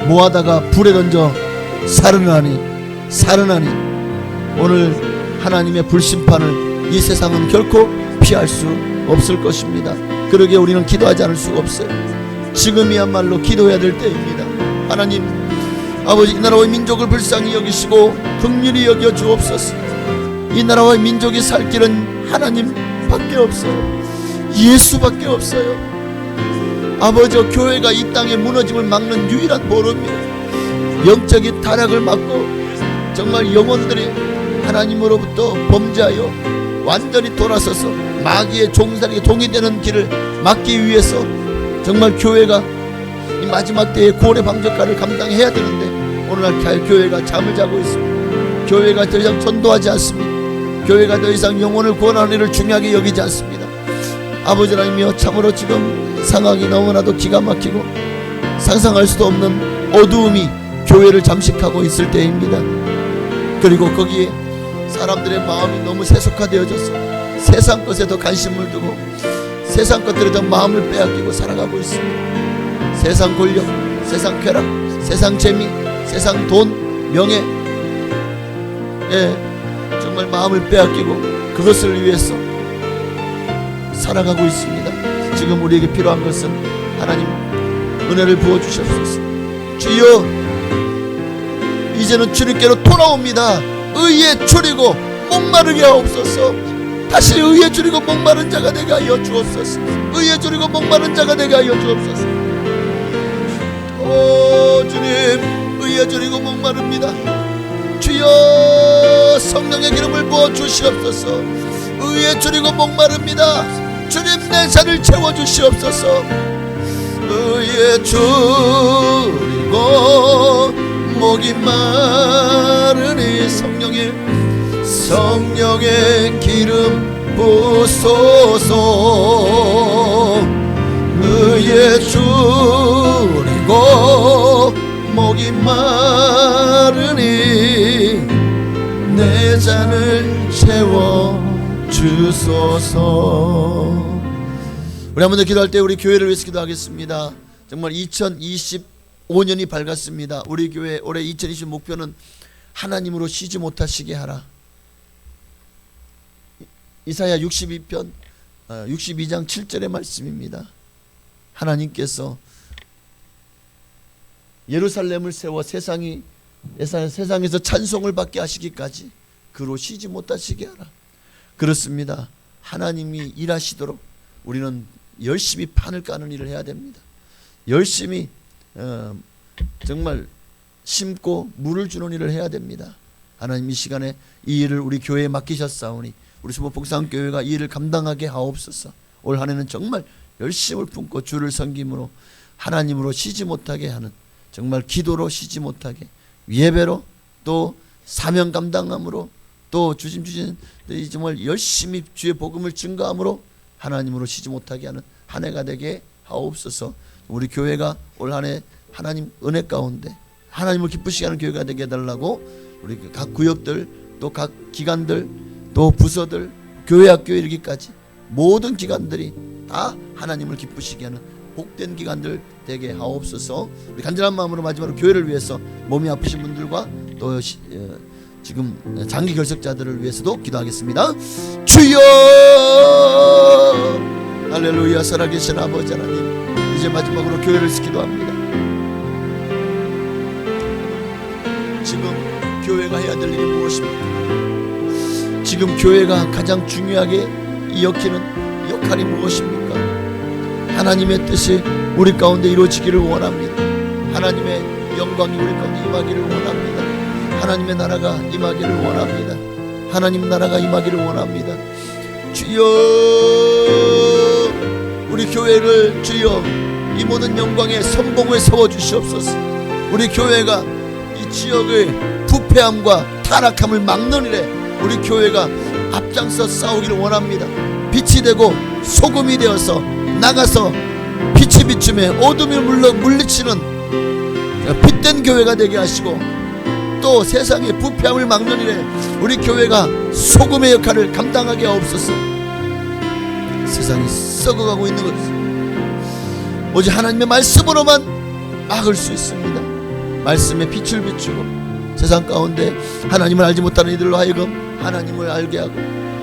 Speaker 2: 모아다가 불에 던져 살으나니 오늘 하나님의 불심판을 이 세상은 결코 피할 수 없을 것입니다. 그러기에 우리는 기도하지 않을 수가 없어요. 지금이야말로 기도해야 될 때입니다. 하나님 아버지, 이 나라와 민족을 불쌍히 여기시고 긍휼히 여겨 주옵소서. 이 나라와 민족이 살 길은 하나님밖에 없어요. 예수밖에 없어요. 아버지, 교회가 이 땅의 무너짐을 막는 유일한 보루입니다. 영적인 타락을 막고 정말 영혼들이 하나님으로부터 범죄하여 완전히 돌아서서 마귀의 종살이에 동의되는 길을 막기 위해서 정말 교회가 이 마지막 때의 고래 방적가를 감당해야 되는데 오늘날 교회가 잠을 자고 있습니다. 교회가 더 이상 전도하지 않습니다. 교회가 더 이상 영혼을 구원하는 일을 중요하게 여기지 않습니다. 아버지 하나님이여, 참으로 지금 상황이 너무나도 기가 막히고 상상할 수도 없는 어두움이 교회를 잠식하고 있을 때입니다. 그리고 거기에 사람들의 마음이 너무 세속화되어져서 세상 것에 더 관심을 두고 세상 것들에 더 마음을 빼앗기고 살아가고 있습니다. 세상 권력, 세상 쾌락, 세상 재미, 세상 돈, 명예, 정말 마음을 빼앗기고 그것을 위해서 살아가고 있습니다. 지금 우리에게 필요한 것은 하나님 은혜를 부어주시옵소서. 주여, 이제는 주님께로 돌아옵니다. 의에 줄이고 목마르게 하옵소서. 다시 의에 줄이고 목마른 자가 되게 하여 주옵소서. 의에 줄이고 목마른 자가 되게 하여 주옵소서. 오 주님, 의에 줄이고 목마릅니다. 주여, 성령의 기름을 부어 주시옵소서. 의에 줄이고 목마릅니다. 주님, 내 잔을 채워 주시옵소서. 의에 줄이고 목이 마르니 성령의 기름 부소서. 의에 줄이고 목이 마르니 내 잔을 채워 주소서. 우리 한 번 더 기도할 때 우리 교회를 위해서 기도하겠습니다. 정말 2025년이 밝았습니다. 우리 교회 올해 2020 목표는 하나님으로 쉬지 못하시게 하라. 이사야 62장 7절의 말씀입니다. 하나님께서 예루살렘을 세워 세상에서 찬송을 받게 하시기까지 그로 쉬지 못하시게 하라. 그렇습니다. 하나님이 일하시도록 우리는 열심히 판을 까는 일을 해야 됩니다. 열심히 정말 심고 물을 주는 일을 해야 됩니다. 하나님 이 시간에 이 일을 우리 교회에 맡기셨사오니 우리 수보복상교회가 이 일을 감당하게 하옵소서. 올 한 해는 정말 열심을 품고 주를 섬김으로 하나님으로 쉬지 못하게 하는, 정말 기도로 쉬지 못하게, 예배로 또 사명 감당함으로 또 주신 정말 열심히 주의 복음을 증거함으로 하나님으로 쉬지 못하게 하는 한 해가 되게 하옵소서. 우리 교회가 올 한 해 하나님 은혜 가운데 하나님을 기쁘시게 하는 교회가 되게 해달라고 우리 각 구역들 또 각 기관들 또 부서들 교회 학교에 이르기까지 모든 기관들이 다 하나님을 기쁘시게 하는 복된 기관들 되게 하옵소서. 우리 간절한 마음으로 마지막으로 교회를 위해서 몸이 아프신 분들과 또 지금 장기 결석자들을 위해서도 기도하겠습니다. 주여 할렐루야. 살아계신 아버지 하나님, 이제 마지막으로 교회를 위해서 기도합니다. 지금 교회가 해야 될 일이 무엇입니까? 지금 교회가 가장 중요하게 여기는 역할이 무엇입니까? 하나님의 뜻이 우리 가운데 이루어지기를 원합니다. 하나님의 영광이 우리 가운데 임하기를 원합니다. 하나님의 나라가 임하기를 원합니다. 하나님 나라가 임하기를 원합니다. 주여, 우리 교회를 주여 이 모든 영광의 선봉에 세워주시옵소서. 우리 교회가 이 지역의 부패함과 타락함을 막는 일에 우리 교회가 앞장서 싸우기를 원합니다. 빛이 되고 소금이 되어서 나가서 빛이 비춤에 어둠이 물리치는 빛된 교회가 되게 하시고, 또 세상의 부패함을 막는 일에 우리 교회가 소금의 역할을 감당하게 하옵소서. 세상이 썩어가고 있는 것은 오직 하나님의 말씀으로만 막을 수 있습니다. 말씀의 빛을 비추고 세상 가운데 하나님을 알지 못하는 이들로 하여금 하나님을 알게 하고,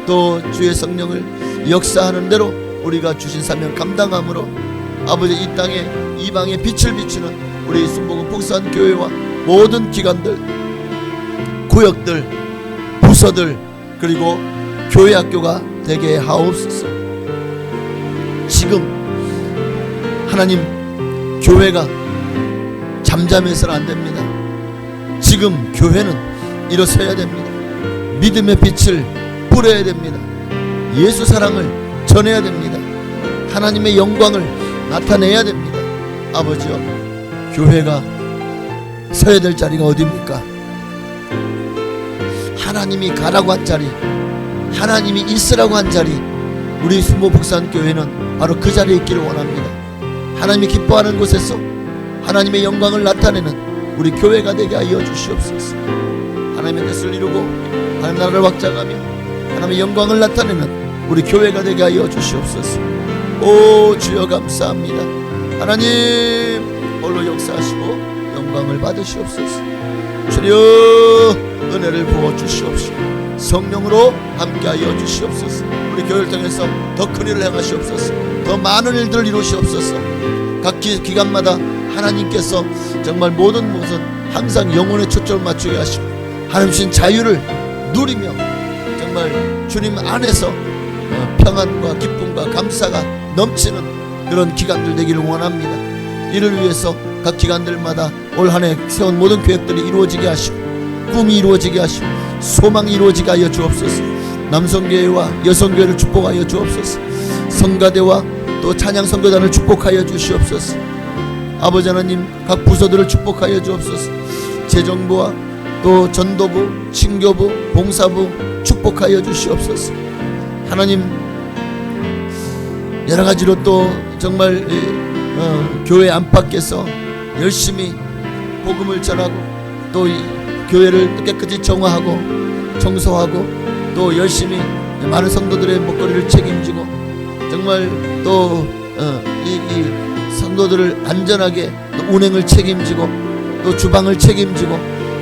Speaker 2: 또 주의 성령을 역사하는 대로 우리가 주신 사명 감당함으로 아버지 이 땅에 이방의 빛을 비추는 우리 순복음 복산교회와 모든 기관들, 구역들, 부서들, 그리고 교회 학교가 되게 하옵소서. 지금 하나님 교회가 잠잠해서는 안 됩니다. 지금 교회는 일어서야 됩니다. 믿음의 빛을 뿌려야 됩니다. 예수 사랑을 전해야 됩니다. 하나님의 영광을 나타내야 됩니다. 아버지여, 교회가 서야 될 자리가 어디입니까? 하나님이 가라고 한 자리, 하나님이 있으라고 한 자리, 우리 순복복산교회는 바로 그 자리에 있기를 원합니다. 하나님이 기뻐하는 곳에서 하나님의 영광을 나타내는 우리 교회가 되게 하여 주시옵소서. 하나님의 뜻을 이루고 하나님 나라를 확장하며 하나님의 영광을 나타내는 우리 교회가 되게 하여 주시옵소서. 오 주여 감사합니다. 하나님 홀로 역사하시고 영광을 받으시옵소서. 주여 은혜를 부어주시옵시고 성령으로 함께하여 주시옵소서. 우리 교회를 통해서 더 큰 일을 행하시옵소서. 더 많은 일들을 이루시옵소서. 각 기간마다 하나님께서 정말 모든 것은 항상 영혼의 초점을 맞추게 하시고 하나님 주신 자유를 누리며 정말 주님 안에서 평안과 기쁨과 감사가 넘치는 그런 기간들 되기를 원합니다. 이를 위해서 각 기간들마다 올 한 해 세운 모든 계획들이 이루어지게 하시고 꿈이 이루어지게 하시고 소망이 이루어지게 하여 주옵소서. 남성교회와 여성교회를 축복하여 주옵소서. 성가대와 또 찬양선교단을 축복하여 주시옵소서. 아버지 하나님 각 부서들을 축복하여 주옵소서. 재정부와 또 전도부, 친교부, 봉사부 축복하여 주시옵소서. 하나님 여러 가지로 또 정말 교회 안팎에서 열심히 복음을 전하고 또 교회를 깨끗이 정화하고 청소하고 또 열심히 많은 성도들의 먹거리를 책임지고 정말 또 이 성도들을 안전하게 또 운행을 책임지고 또 주방을 책임지고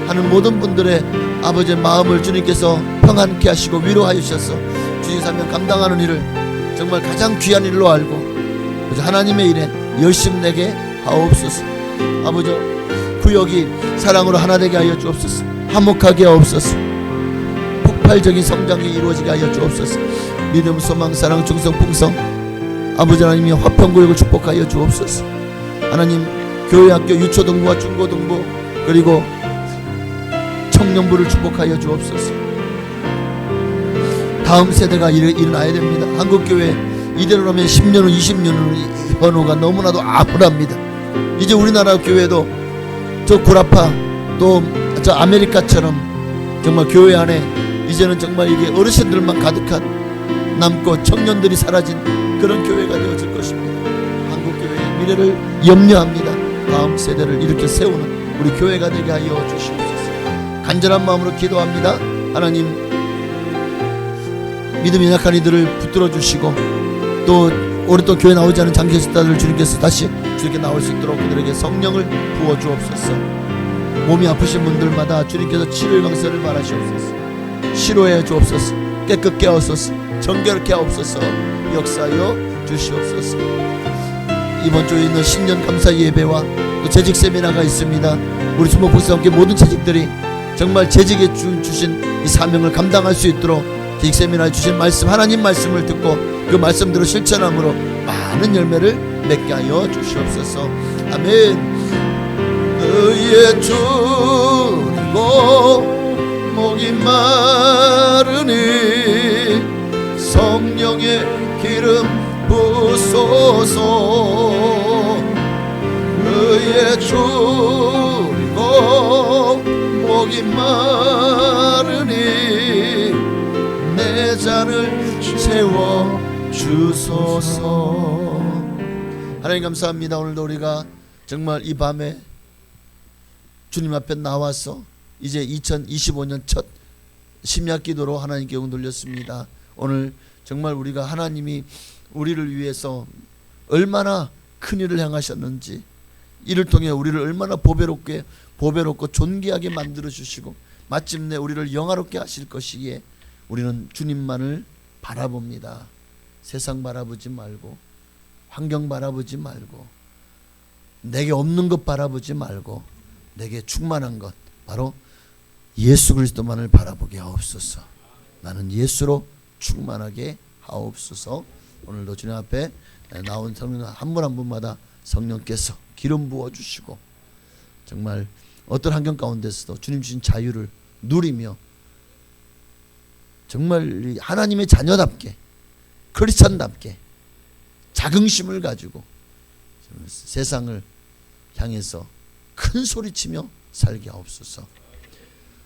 Speaker 2: 하는 모든 분들의 아버지의 마음을 주님께서 평안케 하시고 위로하여 주셔서 주님 사명 감당하는 일을 정말 가장 귀한 일로 알고 그래서 하나님의 일에 열심 내게 하옵소서. 아버지 구역이 사랑으로 하나 되게 하여 주옵소서. 화목하게 하옵소서. 폭발적인 성장이 이루어지게 하여 주옵소서. 믿음 소망 사랑 충성 풍성 아버지 하나님이 화평구역을 축복하여 주옵소서. 하나님 교회 학교 유초등부와 중고등부 그리고 청년부를 축복하여 주옵소서. 다음 세대가 일어나야 됩니다. 한국교회 이대로라면 10년 후 20년 후 현호가 너무나도 암울합니다. 이제 우리나라 교회도 저 구라파 또 저 아메리카처럼 정말 교회 안에 이제는 정말 이게 어르신들만 가득한 남고 청년들이 사라진 그런 교회가 되어질 것입니다. 한국교회의 미래를 염려합니다. 다음 세대를 이렇게 세우는 우리 교회가 되게 하여 주시옵소서. 간절한 마음으로 기도합니다. 하나님 믿음이 약한 이들을 붙들어 주시고 또 오랫동안 교회 나오지 않은 장기식자들 주님께서 다시 주님께 나올 수 있도록 그들에게 성령을 부어 주옵소서. 몸이 아프신 분들마다 주님께서 치료의 강세를 말하시옵소서. 치료해 주옵소서. 깨끗게 하옵소서. 정결케 하옵소서. 역사하여 주시옵소서. 이번 주에 있는 신년 감사 예배와 또 재직 세미나가 있습니다. 우리 주목복사 함께 모든 재직들이 정말 재직에 주신 이 사명을 감당할 수 있도록 재직 세미나에 주신 말씀 하나님 말씀을 듣고 그 말씀대로 실천함으로 많은 열매를 맺게 하여 주시옵소서. 아멘. 의에 줄이고 목이 마르니 성령의 기름 부소서. 의에 줄이고 목이 마르니 내 잔을 채워 주소서. 하나님 감사합니다. 오늘도 우리가 정말 이 밤에 주님 앞에 나와서 이제 2025년 첫 심야 기도로 하나님께 영 돌렸습니다. 오늘 정말 우리가 하나님이 우리를 위해서 얼마나 큰 일을 행하셨는지 이를 통해 우리를 얼마나 보배롭고 존귀하게 만들어 주시고 마침내 우리를 영화롭게 하실 것이기에 우리는 주님만을 바라봅니다. 세상 바라보지 말고 환경 바라보지 말고 내게 없는 것 바라보지 말고 내게 충만한 것 바로 예수 그리스도만을 바라보게 하옵소서. 나는 예수로 충만하게 하옵소서. 오늘도 주님 앞에 나온 성령 한 분 한 분마다 성령께서 기름 부어주시고 정말 어떤 환경 가운데서도 주님 주신 자유를 누리며 정말 하나님의 자녀답게 크리스찬답게 자긍심을 가지고 세상을 향해서 큰 소리치며 살게 하옵소서.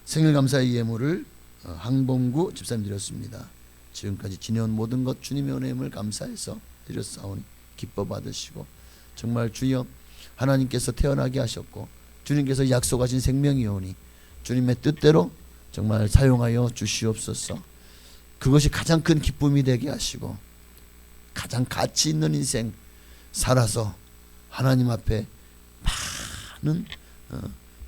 Speaker 2: 생일 감사의 예물을 항봉구 집사님 드렸습니다. 지금까지 지내온 모든 것 주님의 은혜임을 감사해서 드렸사오니 기뻐 받으시고 정말 주여 하나님께서 태어나게 하셨고 주님께서 약속하신 생명이오니 주님의 뜻대로 정말 사용하여 주시옵소서. 그것이 가장 큰 기쁨이 되게 하시고 가장 가치 있는 인생 살아서 하나님 앞에 많은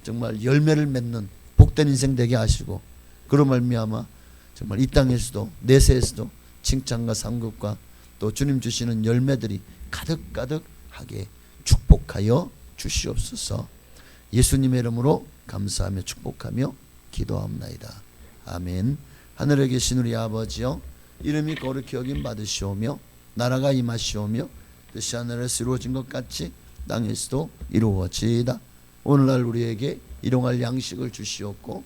Speaker 2: 정말 열매를 맺는 복된 인생 되게 하시고 그로 말미암아 정말 이 땅에서도 내세에서도 칭찬과 상급과 또 주님 주시는 열매들이 가득가득하게 축복하여 주시옵소서. 예수님의 이름으로 감사하며 축복하며 기도합나이다. 아멘. 하늘에 계신 우리 아버지여 이름이 거룩히 여김 받으시오며 나라가 임하시오며 뜻이 하늘에서 이루어진 것 같이 땅에서도 이루어지이다. 오늘날 우리에게 일용할 양식을 주시옵고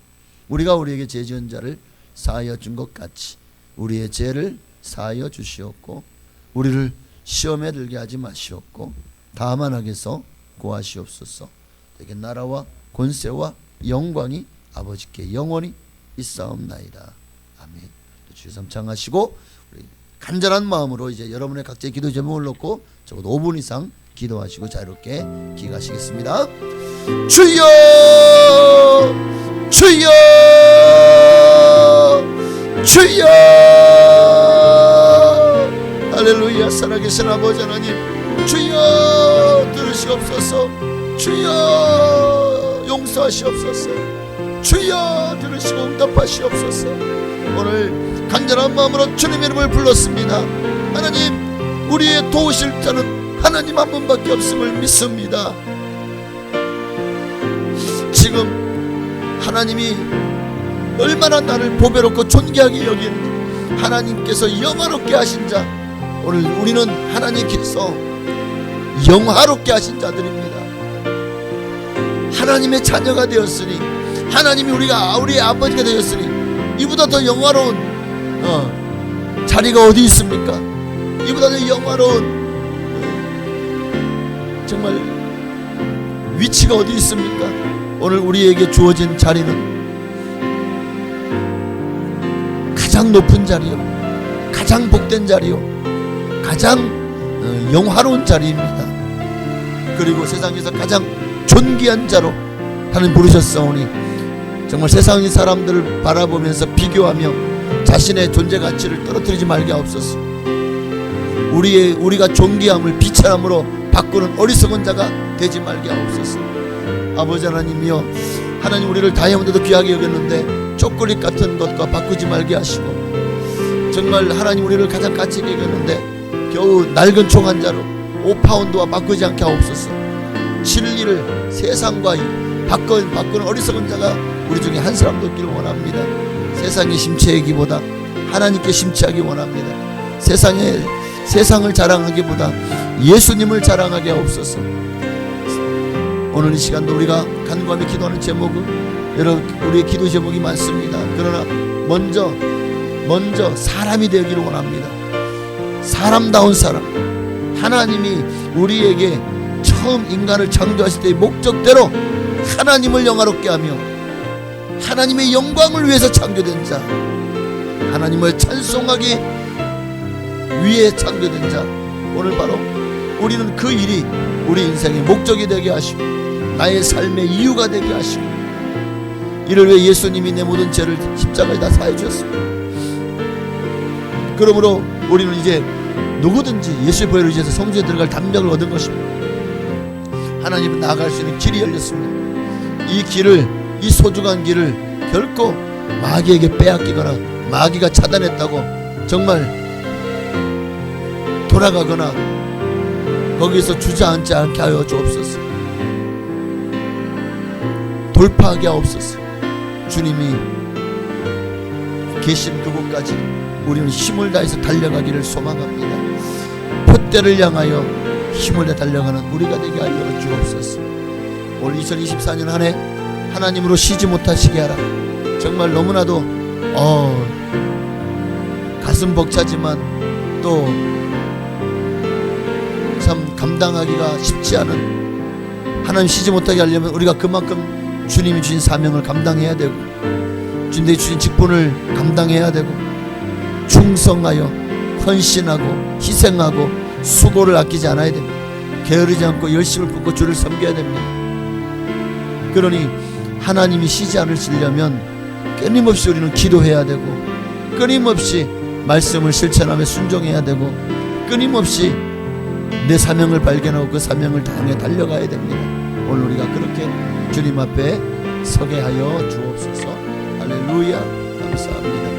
Speaker 2: 우리가 우리에게 죄 지은 자를 사하여 준 것 같이 우리의 죄를 사하여 주시옵고 우리를 시험에 들게 하지 마시옵고 다만 악에서 구하시옵소서. 되게 나라와 권세와 영광이 아버지께 영원히 있사옵나이다. 아멘. 주여 삼창하시고 간절한 마음으로 이제 여러분의 각자의 기도 제목을 놓고 적어도 5분 이상 기도하시고 자유롭게 기가하시겠습니다. 주여 주여 주여 할렐루야. 살아계신 아버지 하나님, 주여 들으시옵소서. 주여 용서하시옵소서. 주여 들으시고 응답하시옵소서. 오늘 간절한 마음으로 주님 이름을 불렀습니다. 하나님, 우리의 도우실 자는 하나님 한 분밖에 없음을 믿습니다. 지금 하나님이 얼마나 나를 보배롭고 존귀하게 여기는지, 하나님께서 영화롭게 하신 자, 오늘 우리는 하나님께서 영화롭게 하신 자들입니다. 하나님의 자녀가 되었으니, 하나님이 우리의 아버지가 되었으니, 이보다 더 영화로운 자리가 어디 있습니까? 이보다 더 영화로운 정말 위치가 어디 있습니까? 오늘 우리에게 주어진 자리는 가장 높은 자리요, 가장 복된 자리요, 가장 영화로운 자리입니다. 그리고 세상에서 가장 존귀한 자로 하나님 부르셨사오니, 정말 세상의 사람들을 바라보면서 비교하며 자신의 존재 가치를 떨어뜨리지 말게 하옵소서. 우리가 존귀함을 비천함으로 바꾸는 어리석은 자가 되지 말게 하옵소서. 아버지 하나님이여, 하나님 우리를 다이아몬드도 귀하게 여겼는데 초콜릿 같은 것과 바꾸지 말게 하시고, 정말 하나님 우리를 가장 가치 있게 여겼는데 겨우 낡은 총 한 자로 5파운드와 바꾸지 않게 하옵소서. 진리를 세상과 바꾸는 어리석은 자가 우리 중에 한 사람도 없기를 원합니다. 세상에 심취하기보다 하나님께 심취하기 원합니다. 세상을 자랑하기보다 예수님을 자랑하게 하옵소서. 오늘 이 시간도 우리가 간구하며 기도하는 제목은, 여러분 우리의 기도 제목이 많습니다. 그러나 먼저 사람이 되기를 원합니다. 사람다운 사람, 하나님이 우리에게 처음 인간을 창조하실 때의 목적대로 하나님을 영화롭게 하며 하나님의 영광을 위해서 창조된 자, 하나님을 찬송하기 위해 창조된 자, 오늘 바로 우리는 그 일이 우리 인생의 목적이 되게 하시고 나의 삶의 이유가 되게 하시고, 이를 위해 예수님이 내 모든 죄를 십자가에 다 사해 주셨습니다. 그러므로 우리는 이제 누구든지 예수의 보혈을 의지해서 성전에 들어갈 담력을 얻은 것입니다. 하나님은 나아갈 수 있는 길이 열렸습니다. 이 소중한 길을 결코 마귀에게 빼앗기거나 마귀가 차단했다고 정말 돌아가거나 거기서 주저앉지 않게 하여 주옵소서. 돌파하게 하옵소서. 주님이 계신 그곳까지 우리는 힘을 다해서 달려가기를 소망합니다. 표대를 향하여 힘을 내 달려가는 우리가 되게 하여 주옵소서. 올 2024년 한 해 하나님으로 쉬지 못하시게 하라. 정말 너무나도 가슴 벅차지만 또 참 감당하기가 쉽지 않은, 하나님 쉬지 못하게 하려면 우리가 그만큼 주님이 주신 사명을 감당해야 되고, 주님이 주신 직분을 감당해야 되고, 충성하여 헌신하고 희생하고 수고를 아끼지 않아야 됩니다. 게으르지 않고 열심을 붓고 주를 섬겨야 됩니다. 그러니 하나님이 쉬지 않으시려면 끊임없이 우리는 기도해야 되고, 끊임없이 말씀을 실천하며 순종해야 되고, 끊임없이 내 사명을 발견하고 그 사명을 향해 달려가야 됩니다. 오늘 우리가 그렇게 주님 앞에 서게 하여 주옵소서. 할렐루야. 감사합니다.